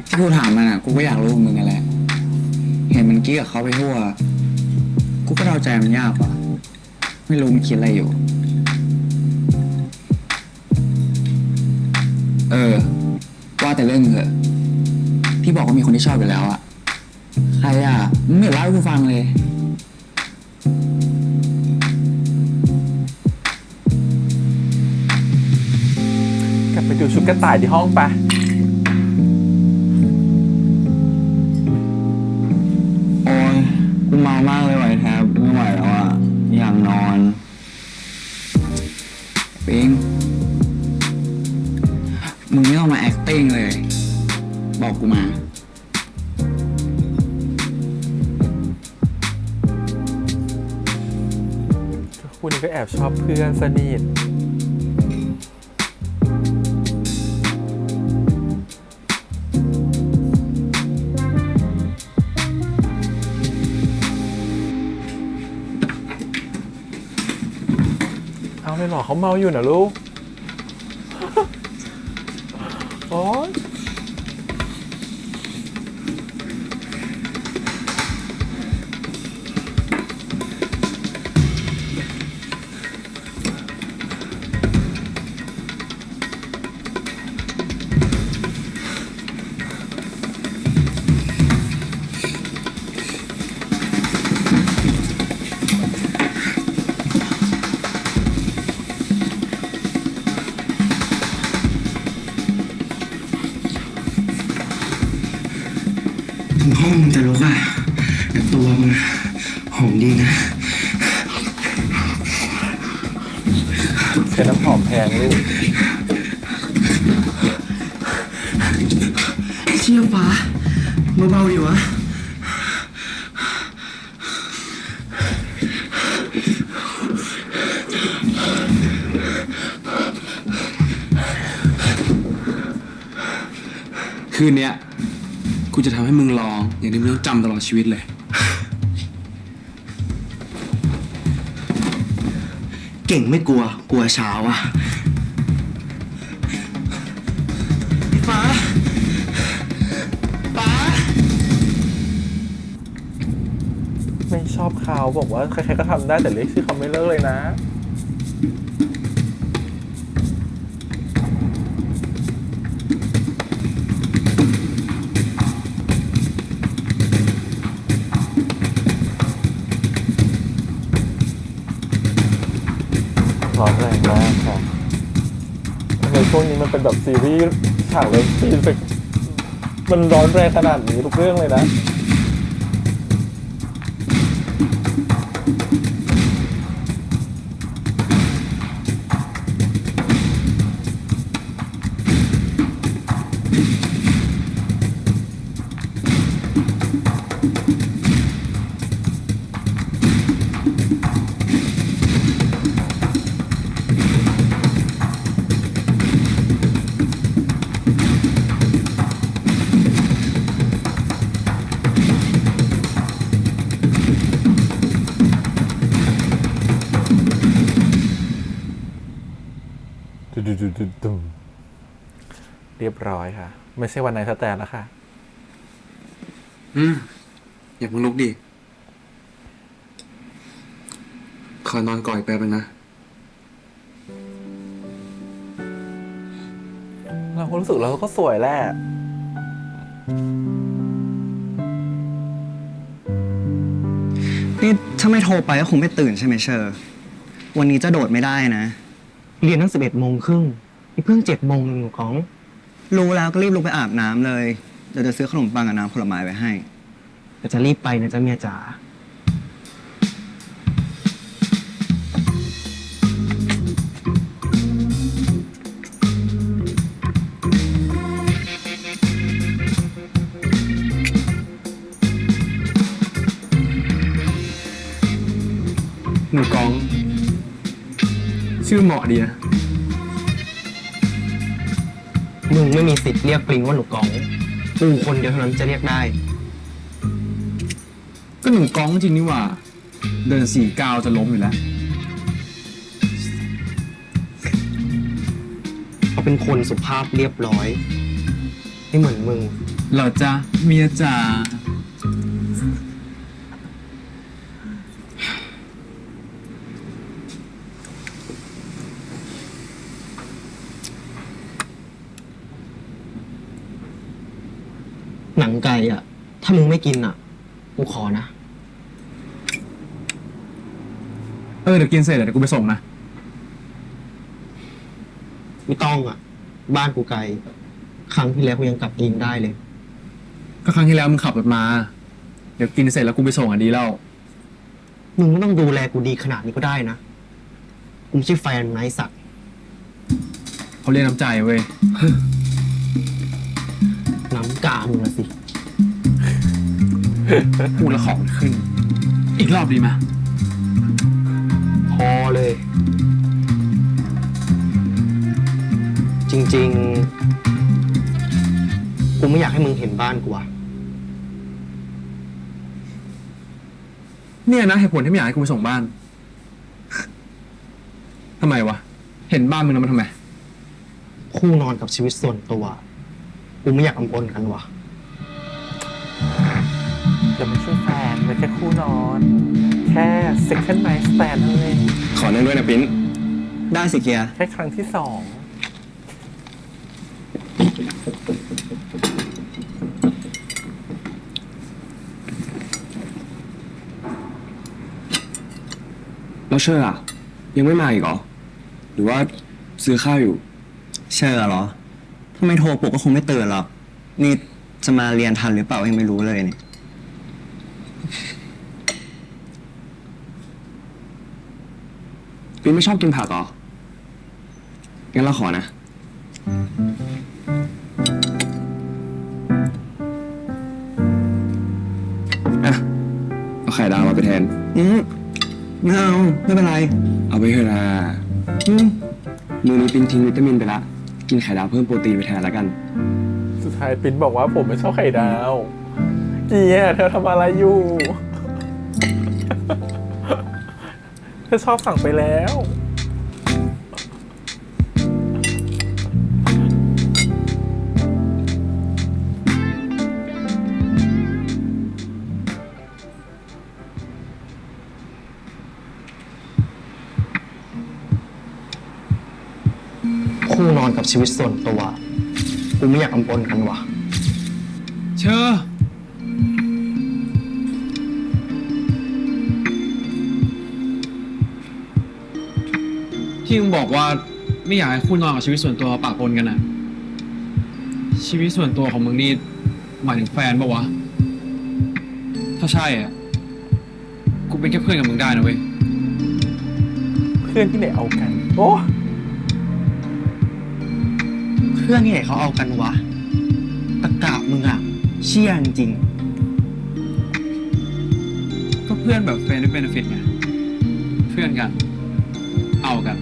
ที่กูถามมันอ่ะ กูก็อยากรู้มึงกันแหละ เห็นมันกี้กับเขาไปทั่ว กูก็เดาใจมันยากว่ะ ไม่รู้มันคิดอะไรอยู่ ว่าแต่เรื่องเถอะ พี่บอกว่ามีคนที่ชอบอยู่แล้วอ่ะ ใครอ่ะมึงไม่เล่าให้กูฟังเลย กลับไปดูชุดกระต่ายที่ห้องไป โอ้ยกูเมามากเลยไหวแทบไม่ไหวแล้วอ่ะ อยากนอน ปิง มึงไม่ต้องมา acting เลย บอกกูมา คุณก็แอบชอบเพื่อนสนิทเอาเลยเหรอเขาเมาอยู่นะลูก โอ๊ยถึงห้องมึงจะลุกอะแต่ตัวมึงหอมดีนะ ใช้น้ำหอมแพงลูก เชี่ยฟ้าเบาๆดิวะ คืนเนี้ยกูจะทำให้มึงลองอย่างที่มึงต้องจำตลอดชีวิตเลย เก่งไม่กลัว กลัวเช้าอะฟ้า ฟ้า ไม่ชอบเขาบอกว่าใครๆก็ทำได้แต่เรียกชื่อเขาไม่เลิกเลยนะ ร้อนแรงมากค่ะทำไมช่วงนี้มันเป็นแบบซีรีส์ฉากเลิฟซีนแบบมันร้อนแรงขนาดนี้ทุกเรื่องเลยนะ ดุมเรียบร้อยค่ะ ไม่ใช่วันไหนสแตนแล้วค่ะ อย่าเพิ่งลุกดิ ขอนอนก่อนอีกแป๊บนึงนะ เราก็รู้สึกเราก็สวยแหละ นี่ถ้าไม่โทรไปก็คงไม่ตื่นใช่ไหมเชอร์วันนี้จะโดดไม่ได้นะ เรียนตั้ง11:30นี่เพิ่ง7:00หนูก้อง รู้แล้วก็รีบลงไปอาบน้ำเลย เดี๋ยวจะซื้อขนมปังกับน้ำผลไม้ไว้ให้ แต่จะรีบไปนะจ๊ะเมียจ๋า หนูกอง ชื่อเหมาะดีนะ มึงไม่มีสิทธิ์เรียกปริงว่าหนูก้องกูคนเดียวเท่านั้นจะเรียกได้ ก็หนูกองจริงนี่หว่า เดิน4 ก้าวจะล้มอยู่แล้ว เขาเป็นคนสุภาพเรียบร้อย ไม่เหมือนมึง เหรอจ๊ะเมียจ๋า หนังไก่อ่ะ ถ้ามึงไม่กินอ่ะ กูขอนะ เดี๋ยวกินเสร็จเดี๋ยวกูไปส่งนะ ไม่ต้องอ่ะ บ้านกูไกล ครั้งที่แล้วกูยังกลับเองได้เลย ก็ครั้งที่แล้วมึงขับรถมา เดี๋ยวกินเสร็จแล้วกูไปส่งดีแล้ว มึงไม่ต้องดูแลกูดีขนาดนี้ก็ได้นะ กูไม่ใช่แฟนมึงนะไอ้สัตว์ เขาเรียกน้ำใจเว้ย น้ำกามึงละสิ พูดแล้วของขึ้น อีกรอบดีไหม พอเลย จริงๆ กูไม่อยากให้มึงเห็นบ้านกูอะ เนี่ยนะเหตุผลที่ไม่อยากให้กูไปส่งบ้าน ทำไมวะ เห็นบ้านมึงแล้วมันทำไม คู่นอนกับชีวิตส่วนตัว กูไม่อยากอำปนกันวะ จะไม่ใช่แฟนเป็นแค่คู่นอน แค่ second night stand นั่นเอง ขอนั่งด้วยนะปิ้น ได้สิเกียร์ แค่ครั้งที่ 2 แล้วเชอร์อ่ะ ยังไม่มาอีกเหรอ หรือว่าซื้อข้าวอยู่ เชอร์เหรอถ้าไม่โทรปลุกก็คงไม่ตื่นหรอก นี่จะมาเรียนทันหรือเปล่ายังไม่รู้เลยเนี่ย ปิ้นไม่ชอบกินผักเหรอ งั้นเราขอนะ อ่ะ เอาไข่ดาวมาไปแทน ไม่เอาไม่เป็นไร เอาไปเถอะนะมือนี้ปิ้นทิ้งวิตามินไปละ กินไข่ดาวเพิ่มโปรตีนไปแทนแล้วกัน สุดท้ายปิ้นบอกว่าผมไม่ชอบไข่ดาว เกียร์เธอทำอะไรอยู่ เธอชอบสั่งไปแล้ว คู่นอนกับชีวิตส่วนตัว กูไม่อยากอำปนกันวะ เชอร์ที่มึงบอกว่าไม่อยากให้คู่นอนกับชีวิตส่วนตัวปะปนกันอะชีวิตส่วนตัวของมึงนี่หมายถึงแฟนปะวะ ถ้าใช่อะกูเป็นแค่เพื่อนกับมึงได้นะเว้ย เพื่อนที่ไหนเอากัน โอ้ เพื่อนที่ไหนเขาเอากันวะ ตะกาบมึงอะเชี่ยจริง ก็เพื่อนแบบเฟรนด์ด้วยเบนฟิตไง เพื่อนกัน เอากัน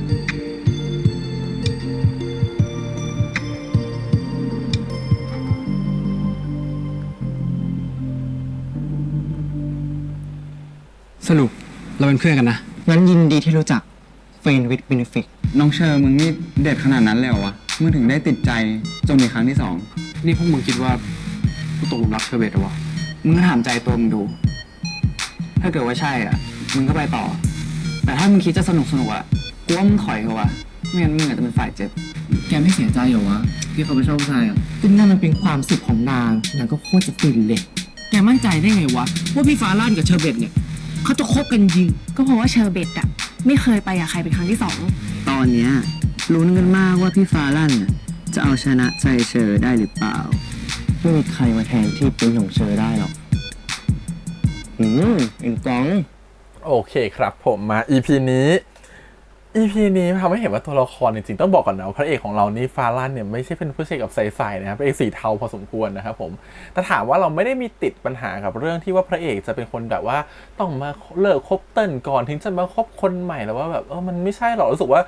สรุปเราเป็นเพื่อนกันนะ งั้นยินดีที่รู้จัก Friend with Benefit น้องเชอร์มึงนี่เด็ดขนาดนั้นเลยเหรอวะ มึงถึงได้ติดใจจนมีครั้งที่ 2 นี่พวกมึงคิดว่ากูตกหลุมรักเชอร์เบตเหรอวะ มึงก็ถามใจตัวมึงดู ถ้าเกิดว่าใช่อ่ะ มึงก็ไปต่อ แต่ถ้ามึงคิดจะสนุกอ่ะ กูว่ามึงถอยเถอะวะ ไม่งั้นมึงอาจจะเป็นฝ่ายเจ็บ แกไม่เสียใจเหรอวะที่เขาไปชอบผู้ชายอ่ะ ก็นั่นมันเป็นความสุขของนางก็โคตรจะฟินเลย แกมั่นใจได้ไงวะว่าพี่ฟ้าลั่นกับเชอร์เบตเนี่ยเขาจะคบกันจริง ก็เพราะว่าเชอร์เบตอะไม่เคยไปกับใครเป็นครั้งที่สอง ตอนเนี้ยลุ้นกันมากว่าพี่ฟ้าลั่นน่ะจะเอาชนะใจเชอได้หรือเปล่า ไม่มีใครมาแทนที่เป็นของเชอได้หรอกเอ็งกอง โอเคครับผมมา EP นี้ทำให้เห็นว่าตัวละครจริงๆต้องบอกก่อนนะพระเอกของเรานี่ฟาลั่นเนี่ยไม่ใช่เป็นผู้ชายกับใสๆนะครับเป็นเอกสีเทาพอสมควรนะครับผมแต่ถามว่าเราไม่ได้มีติดปัญหากับเรื่องที่ว่าพระเอกจะเป็นคนแบบว่าต้องมาเลิกคบเติ้ลก่อนถึงจะมาคบคนใหม่แล้วว่าแบบมันไม่ใช่หรอกรู้สึกว่า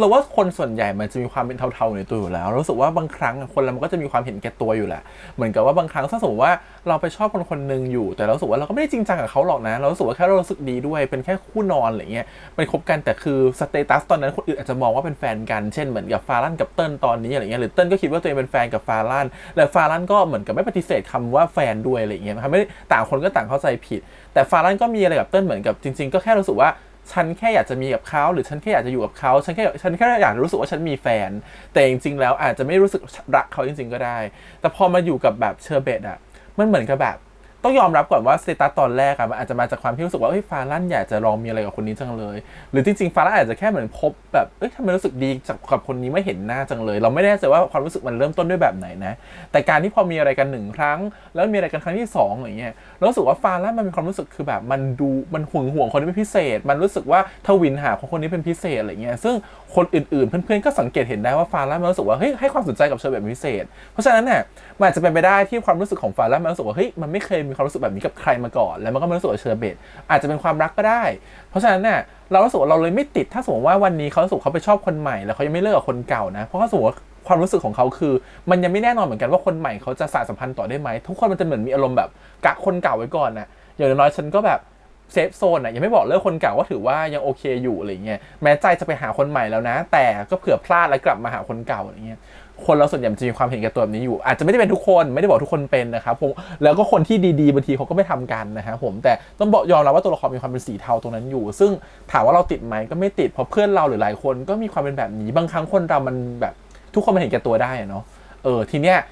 เราว่าคนส่วนใหญ่มันจะมีความเป็นเทาๆในตัวอยู่แล้วรู้สึกว่าบางครั้งคนเรามันก็จะมีความเห็นแก่ตัวอยู่แหละเหมือนกับว่าบางครั้งถ้าสมมติว่าเราไปชอบคนคนหนึ่งอยู่แต่เรารู้สึกว่าเราก็ไม่ได้จริงจังกับเขาหรอกนะเรารู้สึกว่าแค่เรารู้สึกดีด้วยเป็นแค่คู่นอนอะไรเงี้ยเป็นคบกันแต่คือสเตตัสตอนนั้นคนอื่นอาจจะมองว่าเป็นแฟนกันเช่นเหมือนกับฟาลั่นกับเติ้ลตอนนี้อะไรเงี้ยหรือเติ้ลก็คิดว่าตัวเองเป็นแฟนกับฟาลั่นแล้วฟาลั่นก็เหมือนกับไม่ปฏิเสธคำว่าแฟนด้วยอะไรเงี้ยนะครับไม่ต่างคนก็ต่างเข้าใจผิดแต่ฟาลั่นก็มีอะไรกับเติ้ลเหมือนกับจริงๆก็แค่รู้สึกว่าฉันแค่อยากจะมีกับเขาหรือฉันแค่อยากจะอยู่กับเขาฉันแค่อยากรู้สึกว่าฉันมีแฟนแต่จริงๆแล้วอาจจะไม่รู้สึกรักเขาจริงๆก็ได้แต่พอมาอยู่กับแบบเชอร์เบตอะมันเหมือนกับแบบต้องยอมรับก่อนว่าสเตตัสตอนแรกอะมันอาจจะมาจากความที่รู้สึกว่าฟาลั่นอยากจะลองมีอะไรกับคนนี้จังเลยหรือจริงๆฟาลั่นอาจจะแค่เหมือนพบแบบทำไมรู้สึกดีกับคนนี้ไม่เห็นหน้าจังเลยเราไม่แน่ใจว่าความรู้สึกมันเริ่มต้นด้วยแบบไหนนะแต่การที่พอมีอะไรกัน1ครั้งแล้วมีอะไรกันครั้งที่2อย่างเงี้ยเรารู้สึกว่าฟาลั่นมันมีความรู้สึกคือแบบมันห่วงคนนี้เป็นพิเศษมันรู้สึกว่าทวินหาคนนี้เป็นพิเศษอะไรเงี้ยซึ่งคนอื่นๆเพื่อนๆก็สังเกตเห็นได้ว่าฟาลั่นมันรู้สึกว่าให้ความสนใจกับเชอร์เบตเป็นพิเศษเพราะฉะนั้นเนี่ยมันอาจจะเป็นไปได้ที่ความรู้สึกของฟาลั่นมันรู้สึกว่ามันไม่เคยมีความรู้สึกแบบนี้กับใครมาก่อนแล้วมันก็ไม่รู้สึกว่าเชอร์เบตอาจจะเป็นความรักก็ได้เพราะฉะนั้นเนี่ยเรารู้สึกว่าเราเลยไม่ติดถ้าสมมติว่าวันนี้เขารู้สึกเขาไปชอบคนใหม่แล้วเขายังไม่เลิกกับคนเก่านะเพราะเขาสมมติความรู้สึกของเขาคือมันยังไม่แน่นอนเหมือนกันว่าคนใหม่เขาจะสานสัมพันธ์ต่อได้ไหมทุกคนมันจะเหมือนมีอารมณ์แบบกักคนเก่าไว้ก่อนนะอย่างน้อยฉันก็แบบเซฟโซนยังไม่บอกเลิกคนเก่าก็ถือว่ายังโอเคอยู่อะไรเงี้ยแม้ใจจะไปหาคนใหม่แล้วนะแต่ก็เผื่อพลาดแล้วกลับมาหาคนเก่าอะไรเงี้ยคนเราส่วนใหญ่จะมีความเห็นแก่ตัวแบบนี้อยู่อาจจะไม่ได้เป็นทุกคนไม่ได้บอกทุกคนเป็นนะครับผมแล้วก็คนที่ดีๆบางทีเขาก็ไม่ทำกันนะครับผมแต่ต้องบอกยอมรับว่าตัวละครมีความเป็นสีเทาตรงนั้นอยู่ซึ่งถามว่าเราติดไหมก็ไม่ติดเพราะเพื่อนเราหรือหลายคนก็มีความเป็นแบบนี้บางครั้งคนเรามันแบบทุกคนมันเห็นแก่ตัวได้เนาะทีเนี้ย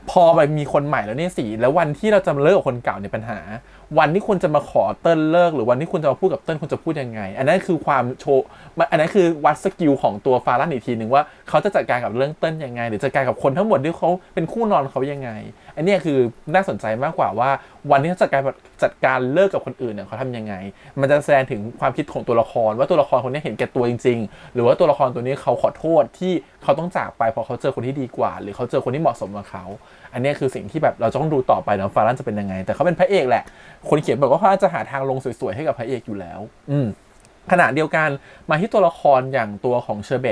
พอไปมีคนใหม่แล้วเนี่ยสิแล้ววันที่เราจะเลิกกับคนเก่าเนี่ยปัญหาวันที่คุณจะมาขอเติ้ลเลิกหรือวันที่คุณจะมาพูดกับเติ้ลคุณจะพูดยังไงอันนั้นคือความโชว์อันนั้นคือวัดสกิลของตัวฟาลั่นอีกทีนึงว่าเขาจะจัดการกับเรื่องเติ้ลยังไงหรือจัดการกับคนทั้งหมดที่เขาเป็นคู่นอนเขายังไงอันนี้คือน่าสนใจมากกว่าว่าวันที่เขาจัดการเลิกกับคนอื่นเนี่ยเขาทำยังไงมันจะแสดงถึงความคิดของตัวละครว่าตัวละครคนนี้เห็นแก่ตัวจริงๆหรือว่าตัวละครตัวนี้เขาขอโทษที่เขาต้องจากไปเพราะเขาเจอคนที่ดีกว่าหรือเขาเจอคนที่เหมาะสมกับเขาอันนี้คือสิ่งที่แบบเราต้องดูต่อไปนะฟาลั่นจะเป็นยังไงแต่เขาเป็นพระเอกแหละคนเขียนบอกว่าเขาจะหาทางลงสวยๆให้กับพระเอกอยู่แล้วขณะเดียวกันมาที่ตัวละครอย่างตัวของเชอร์เ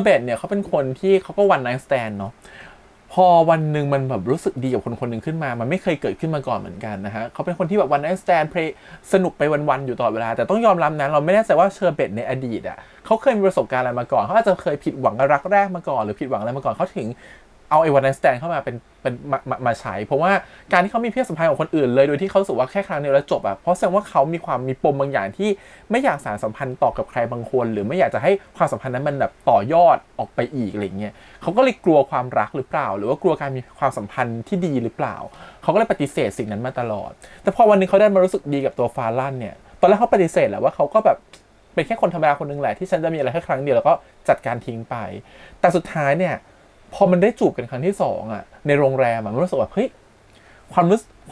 บตเนี่ยเขาเป็นคนที่เขาก็วันไนท์สแตนด์เนาะพอวันหนึ่งมันแบบรู้สึกดีกับคนคนหนึ่งขึ้นมามันไม่เคยเกิดขึ้นมาก่อนเหมือนกันนะฮะเขาเป็นคนที่แบบวันไนท์สแตนด์สนุกไปวันๆอยู่ตลอดเวลาแต่ต้องยอมรับนะเราไม่แน่ใจว่าเชอร์เบตในอดีตเขาเคยมีประสบการณ์อะไรมาก่อนเขาอาจจะเคยผิดหวังกับรักแรกมาก่อนหรือผิดหวังอะไรมาก่อนเขาถึงเอาไอ้วันไนท์สแตนด์เข้ามาเป็นมาใช้เพราะว่าการที่เขามีเพศสัมพันธ์กับคนอื่นเลยโดยที่เขารู้สึกว่าแค่ครั้งเดียวแล้วจบเพราะแสดงว่าเขามีปมบางอย่างที่ไม่อยากสานสัมพันธ์ต่อกับใครบางคนหรือไม่อยากจะให้ความสัมพันธ์นั้นมันแบบต่อยอดออกไปอีกอะไรเงี้ยเขาก็เลยกลัวความรักหรือเปล่าหรือว่ากลัวการมีความสัมพันธ์ที่ดีหรือเปล่าเขาก็เลยปฏิเสธสิ่งนั้นมาตลอดแต่พอวันนึงเขาได้มารู้สึกดีกับตัวฟาลั่นเนี่ยตอนแรกเขาปฏิเสธแหละว่าเขาก็แบบเป็นแค่คนธรรมดาคนนึงแหละที่ฉันจะมีอะไรแค่ครั้งเดียวแล้วก็จัดการทิ้งไปแต่สุดท้ายเนี่ยพอมันได้จูบกันครั้งที่2ในโรงแรมมันรู้สึกว่าเฮ้ยความ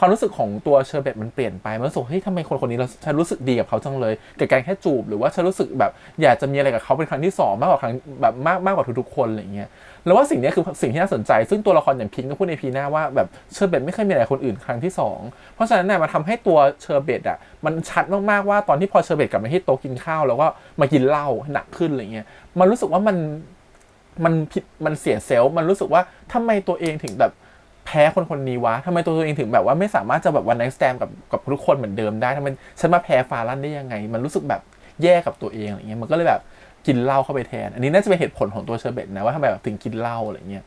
รู้สึกของตัวเชอร์เบตมันเปลี่ยนไปมันรู้สึกเฮ้ยทำไมคนนี้ฉันรู้สึกดีกับเขาจังเลยกับการแค่จูบหรือว่าฉันรู้สึกแบบอยากจะมีอะไรกับเขาเป็นครั้งที่2มากกว่าครั้งแบบมากกว่าทุกๆคนอะไรเงี้ยแล้วว่าสิ่งนี้คือสิ่งที่น่าสนใจซึ่งตัวละครอย่างพิงก็พูดในพีหน้าว่าแบบเชอร์เบตไม่เคยมีอะไรคนอื่นครั้งที่2เพราะฉะนั้นเนี่ยมันทำให้ตัวเชอร์เบตมันชัดมากๆว่าตอนที่พอเชอร์เบตกลับมาที่โต๊ะกินข้าวแล้วก็มากินเหล้าหนักขึ้นอะไรเงี้ยมันรู้สึกว่ามันผิดมันเสียเซลล์มันรู้สึกว่าทำไมตัวเองถึงแบบแพ้คนนี้วะทำไมตัวเองถึงแบบว่าไม่สามารถจะแบบวันไนท์สแตนด์กับทุกคนเหมือนเดิมได้ทำไมฉันมาแพ้ฟาลั่นได้ยังไงมันรู้สึกแบบแย่กับตัวเองอะไรเงี้ยมันก็เลยแบบ กินเหล้าเข้าไปแทนอันนี้น่าจะเป็นเหตุผลของตัวเชอร์เบตนะว่าทำไมแบบถึงกินเหล้าอะไรเงี้ย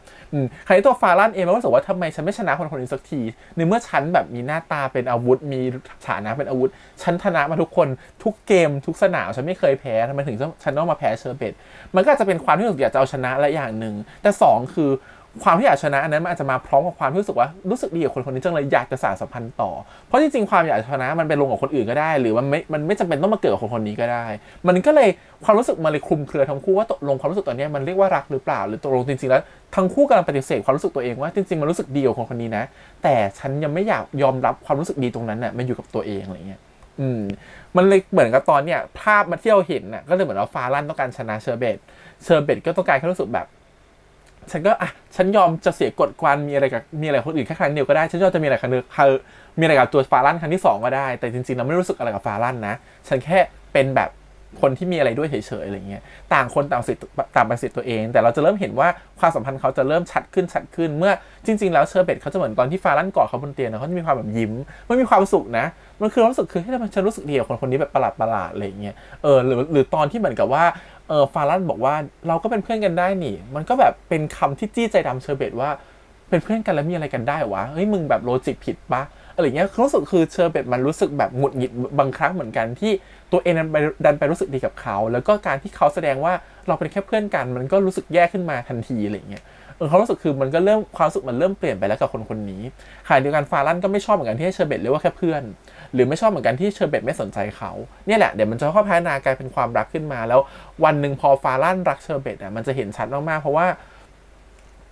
คราวนี้ตัวฟารันเองมันก็รู้สึกว่าทำไมฉันไม่ชนะคนคนนี้สักทีในเมื่อฉันแบบมีหน้าตาเป็นอาวุธมีฐานะเป็นอาวุธฉันชนะมาทุกคนทุกเกมทุกสนามฉันไม่เคยแพ้ทำไมถึงฉันต้องมาแพ้เชอร์เบตมันก็อาจจะเป็นความที่รู้สึกอยากจะเอาชนะและอย่างหนึ่งแต่2คือความที่อยากชนะอันนั้นมันอาจจะมาพร้อมกับความที่รู้สึกว่ารู้สึกดีกับคนคนนี้จังเลยอยากจะสานสัมพันธ์ต่อเพราะจริงๆความอยากชนะมันไปลงกับคนอื่นก็ได้หรือมันไม่จำเป็นต้องมาเกิดกับคนคนนี้ก็ได้มันก็เลยความรู้สึกมันเลยคลุมเครือทั้งคู่ว่าตกลงความรู้สึกตอนนี้มันเรียกว่ารักหรือเปล่าหรือตกลงจริงๆแล้วทั้งคู่กำลังปฏิเสธความรู้สึกตัวเองว่าจริงๆมันรู้สึกดีกับคนคนนี้นะแต่ฉันยังไม่อยากยอมรับความรู้สึกดีตรงนั้นน่ะมันอยู่กับตัวเองอะไรเงี้ยมันเลยเหมือนกับตอนเนี้ยภาพมาที่เราเห็นน่ะก็เลยเหมือนว่าฟารันต้องการชนะเชอร์เบตก็ต้องการแค่รู้สึกแบบฉันยอมจะเสียกฎกวนมีอะไรกับคนอื่นแค่ครั้งเดียวก็ได้ฉันยอมจะมีอะไรกับตัวฟารันครั้งที่2ก็ได้แต่จริงๆเราไม่รู้สึกอะไรกับฟารันนะฉันแค่เป็นแบบคนที่มีอะไรด้วยเฉยๆอะไรเงี้ยต่างคนต่างสิทธิ์ตัวเองแต่เราจะเริ่มเห็นว่าความสัมพันธ์เขาจะเริ่มชัดขึ้นเมื่อจริงๆแล้วเชอร์เบตเขาจะเหมือนตอนที่ฟารันกอดเขาบนเตียงนะเขาจะมีความแบบยิ้มไม่มีความสุขนะมันคือรู้สึกคือให้ฉันรู้สึกดีกับคนนี้แบบประหลาดอะไรเงี้ยหรือตอนที่เหมือนกับว่าฟารันบอกว่าเราก็เป็นเพื่อนกันได้นี่มันก็แบบเป็นคำที่จี้ใจดำเชอร์เบตว่าเป็นเพื่อนกันแล้วมีอะไรกันได้วะเฮ้ยมึงแบบโลจิกผิดปะอะไรเงี้ยรู้สึกคือเชอร์เบตมันรู้สึกแบบหงุดหงิดบางครั้งเหมือนกันที่ตัวเองดันไปรู้สึกดีกับเขาแล้วก็การที่เขาแสดงว่าเราเป็นแค่เพื่อนกันมันก็รู้สึกแย่ขึ้นมาทันทีอะไรเงี้ยเขารู้สึกคือมันก็เริ่มความรู้สึกมันเริ่มเปลี่ยนไปแล้วกับคนนี้ขณะเดียวกันฟารันก็ไม่ชอบเหมือนกันที่ให้เชอร์เบตเรียกว่าแค่เพื่อนหรือไม่ชอบเหมือนกันที่เชอร์เบตไม่สนใจเขาเนี่ยแหละเดี๋ยวมันจะค่อยพัฒนากลายเป็นความรักขึ้นมาแล้ววันหนึ่งพอฟารันรักเชอร์เบตมันจะเห็นชัดมากๆเพราะว่า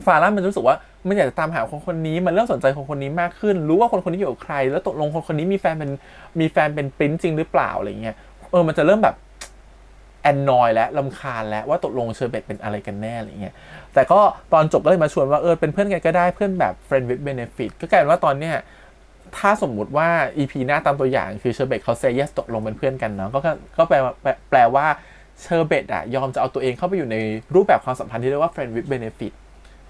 ฟารันมันรู้สึกว่ามันอยากจะตามหาคนนี้มันเริ่มสนใจคนนี้มากขึ้นรู้ว่าคนนี้อยู่กับใครแล้วตกลงคนนี้มีแฟนเป็นปริ้นจริงหรือเปล่าอะไรเงี้ยมันจะเริ่มแบบแอนนอยและรำคาญแล้วว่าตกลงเชอร์เบตเป็นอะไรกันแน่อะไรเงี้ยแต่ก็ตอนจบก็เลยมาชวนว่าเป็นเพื่อนกันก็ได้เพื่อนแบบ friend with benefit ก็กลายเป็นว่าตอนเนี้ยถ้าสมมุติว่า EP หน้าตามตัวอย่างคือเชอร์เบตเขา say yes ตกลงเป็นเพื่อนกันเนาะก็แปลว่าเชอร์เบตยอมจะเอาตัวเองเข้าไปอยู่ในรูปแบบความสัมพันธ์ที่เรียกว่า friend with benefit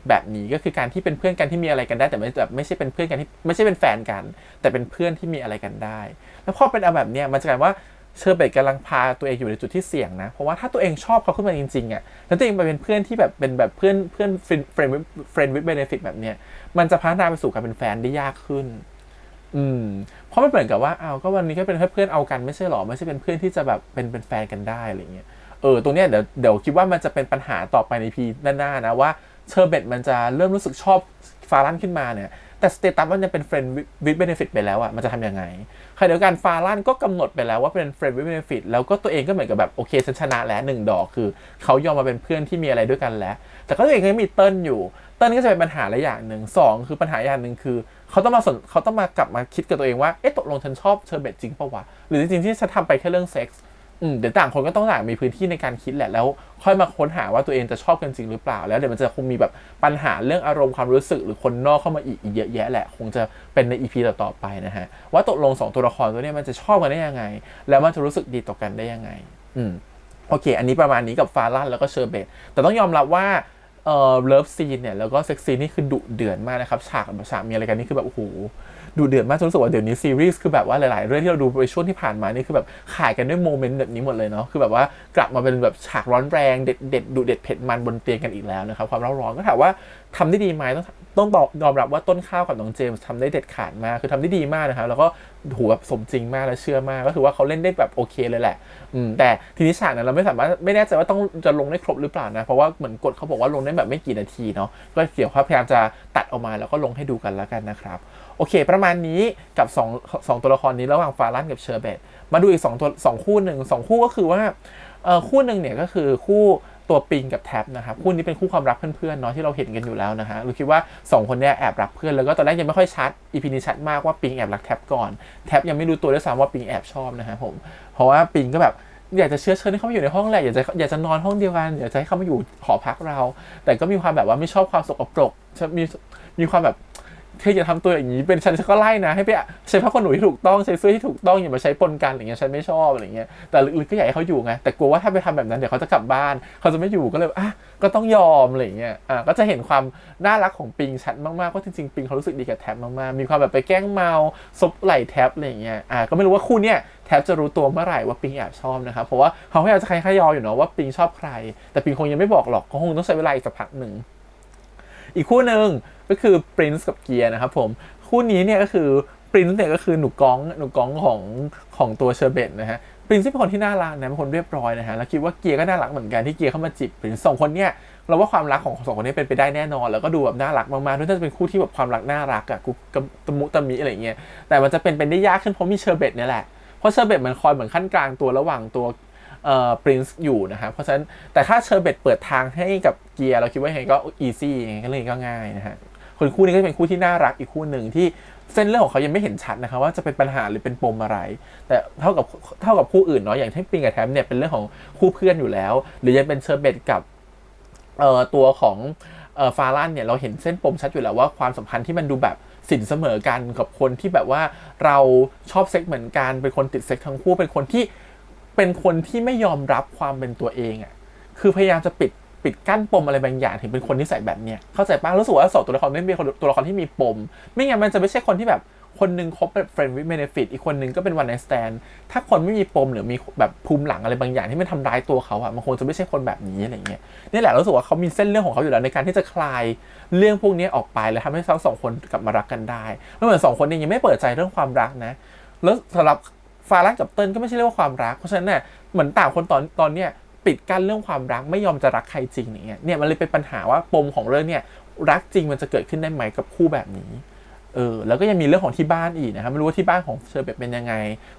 แบบนี้ก็คือการที่เป็นเพื่อนกันที่มีอะไรกันได้แต่ไม่ใช่เป็นเพื่อนกันที่ไม่ใช่เป็นแฟนกันแต่เป็นเพื่อนที่มีอะไรกันได้แล้วพอเป็นแบบเนี้ยมันจะกลายว่าเชอร์เบตกำลังพาตัวเองอยู่ในจุดที่เสี่ยงนะเพราะว่าถ้าตัวเองชอบเขาขึ้นมาจริงๆแล้วตัวเองไปเป็นเพื่อนที่แบบเป็นแบบเพื่อน friend with benefit แบบเนี้ยมันจะพัฒนาไปสู่การเป็นแฟนได้ยากขึ้นเพราะมันเหมือนกับว่าก็วันนี้ก็เป็นแค่เพื่อนเอากันไม่ใช่หรอไม่ใช่เป็นเพื่อนที่จะแบบเป็นแฟนกันได้อะไรเงี้ยตรงเนี้ยเดี๋ยวคิดว่ามันจะเป็นปัญหาต่อไปใน EP หน้าๆนะว่าเชอร์เบตมันจะเริ่มรู้สึกชอบฟารันขึ้นมาเนี่ยแต่สเตตัสมันยังเป็น friend with benefit ไปแล้วมันจะทำยังไงขณะเดียวกันฟารันก็กำหนดไปแล้วว่าเป็น friend with benefit แล้วก็ตัวเองก็เหมือนกับแบบโอเคฉันชนะแล้ว1 ดอกคือเขายอมมาเป็นเพื่อนที่มีอะไรด้วยกันแล้วแต่ก็ตัวเองก็มีเติ้ลอยู่เติ้ลก็จะเป็นปัญหาหลายอย่างหนึ่ง2คือปัญหาอย่างหนึ่งคือเขาต้องมากลับมาคิดกับตัวเองว่าตกลงฉันชอบเชอร์เบตจริงป่าววะหรือจริงๆที่ฉันทำไปแค่เรื่องเซ็กส์เดี๋ยวต่างคนก็ต้องมีพื้นที่ในการคิดแหละแล้วค่อยมาค้นหาว่าตัวเองจะชอบกันจริงหรือเปล่าแล้วเดี๋ยวมันจะคงมีแบบปัญหาเรื่องอารมณ์ความรู้สึกหรือคนนอกเข้ามาอีกเยอะแยะแหละคงจะเป็นใน EP ต่อๆไปนะฮะว่าตกลง2ตัวละครตัวนี้มันจะชอบกันได้ยังไงแล้วมันจะรู้สึกดีต่อกันได้ยังไงโอเคอันนี้ประมาณนี้กับฟารันแล้วก็เชอร์เบตแต่ต้องยอมรับว่าเลิฟซีนเนี่ยแล้วก็เซ็กซีนนี่คือดุเดือดมากนะครับฉากมีอะไรกันนี่คือแบบโอ้โหดูเดือดมากจนรู้สึกว่าเดี๋ยวนี้ซีรีส์คือแบบว่าหลายๆเรื่องที่เราดูไปช่วงที่ผ่านมานี่คือแบบขายกันด้วยโมเมนต์แบบนี้หมดเลยเนาะคือแบบว่ากลับมาเป็นแบบฉากร้อนแรงเด็ดดุเด็ดเผ็ดมันบนเตียงกันอีกแล้วนะครับความร้อนก็ถามว่าทำได้ดีไหมต้องยอมรับว่าต้นข้าวกับน้องเจมส์ทำได้เด็ดขาดมากคือทำได้ดีมากนะครับแล้วก็หูแบบสมจริงมากและเชื่อมากก็คือว่าเขาเล่นได้แบบโอเคเลยแหละแต่ทีนี้ฉากนั้นเราไม่แน่ใจว่าต้องจะลงได้ครบหรือเปล่านะเพราะว่าเหมือนกฎเขาบอกว่าลงได้แบบไม่กี่นาทีเนาะก็เดี๋ยวพยายามจะตัดออกมาแล้วก็ลงให้ดูกันแล้วกันนะครับโอเคประมาณนี้กับ2ตัวละครนี้ระหว่างฟารันกับเชอร์เบตมาดูอีก2คู่หนึ่ง2คู่ก็คือว่าคู่หนึ่งเนี่ยก็คือคู่ตัวปิงกับแท็บนะครับคู่นี้เป็นคู่ความรักเพื่อนๆเนาะที่เราเห็นกันอยู่แล้วนะฮะเราคิดว่า2คนเนี้ยแอบรักเพื่อนแล้วก็ตอนแรกยังไม่ค่อยชัด EP นี้ชัดมากว่าปิงแอบรักแท็บก่อนแท็บยังไม่รู้ตัวด้วยซ้ำว่าปิงแอบชอบนะฮะผมเพราะว่าปิงก็แบบอยากจะเชิญให้เขามาอยู่ในห้องแหละอยากจะนอนห้องเดียวกันอยากจะให้เขามาอยู่หอพักเราแต่ก็มีความแบบว่าไม่ชอบความสกปรกมีความแบบ เธออย่าทำตัวอย่างนี้เป็นฉันก็ไล่นะให้ไปใช้ผ้าขนหนูที่ถูกต้องใช้เสื้อที่ถูกต้องอย่ามาใช้ปนกันอะไรเงี้ยฉันไม่ชอบอะไรเงี้ยแต่ลึกๆก็อยากให้เขาอยู่ไงแต่กลัวว่าถ้าไปทำแบบนั้นเดี๋ยวเขาจะกลับบ้านเขาจะไม่อยู่ก็เลยก็ต้องยอมอะไรเงี้ยก็จะเห็นความน่ารักของปิงชัดมากๆว่าจริงๆปิงเขารู้สึกดีกับแท็บมากๆมีความแบบไปแกล้งเมาซบไหล่แท็บอะไรเงี้ยก็ไม่รู้ว่าคู่เนี้ยแท็บจะรู้ตัวเมื่อไหร่ว่าปิงแอบชอบนะครับเพราะว่าเขาพยายามจะขยออยู่เนาะว่าปิงชอบใครแต่ปิงคงยังไม่บอกหรอกก็คงต้องใช้เวลาอีกสักพักหนึ่งอีกคู่หนึ่งก็คือ Prince กับเกียร์นะครับผมคู่นี้เนี่ยก็คือ Prince เนี่ยก็คือหนูก้องของตัวเชอร์เบตนะฮะ Prince เป็นคนที่น่ารักนะเป็นคนเรียบร้อยนะฮะแล้วคิดว่าเกียร์ก็น่ารักเหมือนกันที่เกียร์เข้ามาจีบ Prince สองคนเนี่ยเราว่าความรักของสองคนนี้เป็นไปได้แน่นอนแล้วก็ดูแบบน่ารักมากๆด้วยน่าจะเป็นคู่ที่แบบความรักน่ารักกูตะมุตะมิอะไรเงี้ยแต่มันจะเป็นได้ยากขึ้นเพราะมีเชอร์เบตเนี่ยแหละเพราะเชอร์เบตมันคอยเหมือนขั้นกลางตัวระหว่างตัวPrince อยู่นะครับเพราะฉะนั้นแต่ถ้าเชอร์เบตเปิดทางให้กับเกียร์เราคิดว่ายังไงก็ easy ยังไงก็เลยก็ง่ายนะฮะคนคู่นี้ก็เป็นคู่ที่น่ารักอีกคู่หนึ่งที่เส้นเรื่องของเขายังไม่เห็นชัดนะครับว่าจะเป็นปัญหาหรือเป็นปมอะไรแต่เท่ากับคู่อื่นเนาะอย่างที่ปิงกับแทมเนี่ยเป็นเรื่องของคู่เพื่อนอยู่แล้วหรือยังเป็นเชอร์เบตกับตัวของฟารั่นเนี่ยเราเห็นเส้นปมชัดอยู่แล้วว่าความสัมพันธ์ที่มันดูแบบสินเสมอกันกับคนที่แบบว่าเราชอบเซ็กเหมือนกันเป็นคนติดเซ็กทั้งคู่เป็นคนที่ไม่ยอมรับความเป็นตัวเองคือพยายามจะปิดกั้นปมอะไรบางอย่างถึงเป็นคนนิสัยแบบเนี้ยเข้าใจป่ะรู้สึกว่าสองตัวละครนี้เป็นตัวละครที่มีปมไม่งั้นมันจะไม่ใช่คนที่แบบคนนึงคบแบบ friend with benefit อีกคนนึงก็เป็น one night stand ถ้าคนไม่มีปมหรือมีแบบภูมิหลังอะไรบางอย่างที่มันทำร้ายตัวเขามันคงจะไม่ใช่คนแบบนี้อะไรเงี้ยนี่แหละรู้สึกว่าเขามีเส้นเรื่องของเขาอยู่แล้วในการที่จะคลายเรื่องพวกนี้ออกไปแล้วทำให้ทั้งสองคนกลับมารักกันได้ไม่เหมือนสองคนนี้ยังไม่เปิดใจเรื่องความรักนะแล้วสำหรับฟารั่นกับเติ้ลก็ไม่ใช่เรื่องความรักเพราะฉะนั้นเนี่ยเหมือนต่างคนตอนเนี้ยปิดกั้นเรื่องความรักไม่ยอมจะรักใครจริงอย่างเงี้ยเนี่ยมันเลยเป็นปัญหาว่าปมของเรื่องเนี่ยรักจริงมันจะเกิดขึ้นได้ไหมกับคู่แบบนี้แล้วก็ยังมีเรื่องของที่บ้านอีกนะครับไม่รู้ว่าที่บ้านของเชอร์เบตเป็นยังไง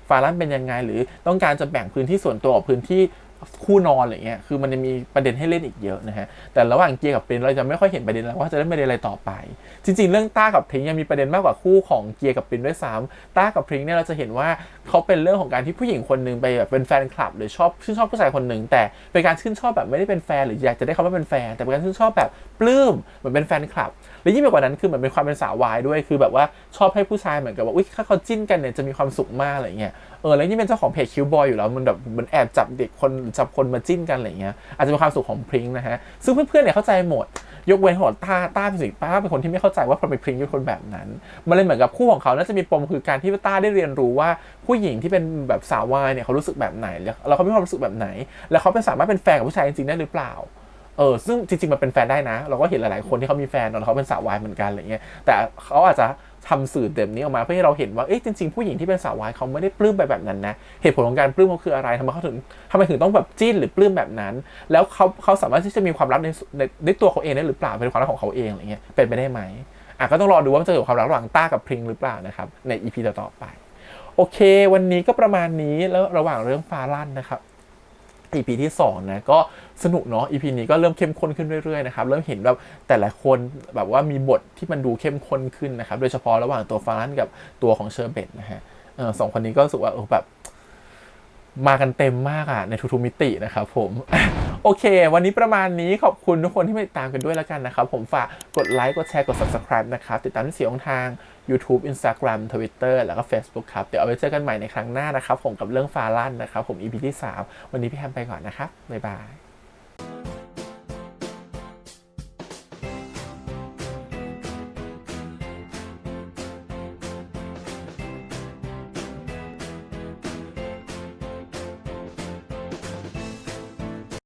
ฟารั่นเป็นยังไงหรือต้องการจะแบ่งพื้นที่ส่วนตัวกับพื้นที่คู่นอนอะไรเงี้ยคือมันจะมีประเด็นให้เล่นอีกเยอะนะฮะแต่ระหว่างเกียร์กับปรินเราจะไม่ค่อยเห็นประเด็นแล้วว่าจะเล่นประเด็นอะไรต่อไปจริงๆเรื่องต้ากับพริ้งยังมีประเด็นมากกว่าคู่ของเกียร์กับปรินด้วยซ้ำต้ากับพริ้งเนี่ยเราจะเห็นว่าเขาเป็นเรื่องของการที่ผู้หญิงคนนึงไปแบบเป็นแฟนคลับหรือชื่นชอบผู้ชายคนหนึ่งแต่เป็นการชื่นชอบแบบไม่ได้เป็นแฟนหรืออยากจะได้คำว่าเป็นแฟนแต่เป็นการชื่นชอบแบบปลื้มเหมือนเป็นแฟนคลับและยิ่งไปกว่านั้นคือเหมือนเป็นความเป็นสาววายด้วยคือแบบว่าชอบให้ผู้ชายเหมือนกับว่าถ้าเขาจิ้นกันเนี่ยจะมีความสุขมากอะไรเงี้ยแล้วนี่เป็นเจ้าของเพจคิวบอยอยู่แล้วมันแบบมันแอบจับเด็กคนจับคนมาจิ้นกันอะไรเงี้ยอาจจะเป็นความสุขของพริ้งนะฮะซึ่งเพื่อนๆเนี่ยเข้าใจหมดยกเว้นหัวต้าเป็นสิ่งต้าเป็นคนที่ไม่เข้าใจว่าทำไมพริ้งเป็นคนแบบนั้นมันเลยเหมือนกับคู่ของเขาน่าจะมีปมคือการที่ต้าได้เรียนรู้ว่าผู้หญิงที่เป็นแบบสาววายเนี่ยเขารู้สึกแบบไหนแล้วเขามีความรู้สึกแบบไหนแล้วเขาเป็นสามารถเป็นแฟนกับผู้ชายจริงๆได้หรือเปล่าซึ่งจริงๆมันเป็นแฟนได้นะเราก็เห็นหลายๆคนที่เขามีแฟนแล้วเขาเป็นสาววายเหมือนกันอะไรเงี้ยแต่เขาอาจจะทำสื่อแบบนี้ออกมาเพื่อให้เราเห็นว่าจริงๆผู้หญิงที่เป็นสาววายเขาไม่ได้ปลื้มแบบนั้นนะเหตุผลของการปลื้มเขาคืออะไรทำไมถึงต้องแบบจิ้นหรือปลื้มแบบนั้นแล้วเขาสามารถที่จะมีความรักในตัวเขาเองได้หรือเปล่าเป็นความรักของเขาเองอะไรเงี้ยเป็นไปได้ไหมก็ต้องรอดูว่าจะเกิดความรักระหว่างต้ากับพริ้งหรือเปล่านะครับใน EP ต่อไปโอเควันนี้ก็ประมาณนี้แล้วระหว่างเรื่องฟารั่นนะครับEP ที่2นะก็สนุกเนาะ EP นี้ก็เริ่มเข้มข้นขึ้นเรื่อยๆนะครับเริ่มเห็นแบบแต่ละคนแบบว่ามีบทที่มันดูเข้มข้นขึ้นนะครับโดยเฉพาะระหว่างตัวฟารั่นกับตัวของเชอร์เบตนะฮะสองคนนี้ก็รู้สึกว่าแบบมากันเต็มมากในทุกๆมิตินะครับผมโอเควันนี้ประมาณนี้ขอบคุณทุกคนที่มาติดตามกันด้วยแล้วกันนะครับผมฝากกดไลค์กดแชร์กด Subscribe นะครับติดตามที่เสียงทาง YouTube Instagram Twitter แล้วก็ Facebook ครับเดี๋ยวเอาไว้เจอกันใหม่ในครั้งหน้านะครับผมกับเรื่องฟารั่นนะครับผม EP ที่3วันนี้พี่แฮมไปก่อนนะครับบ๊ายบาย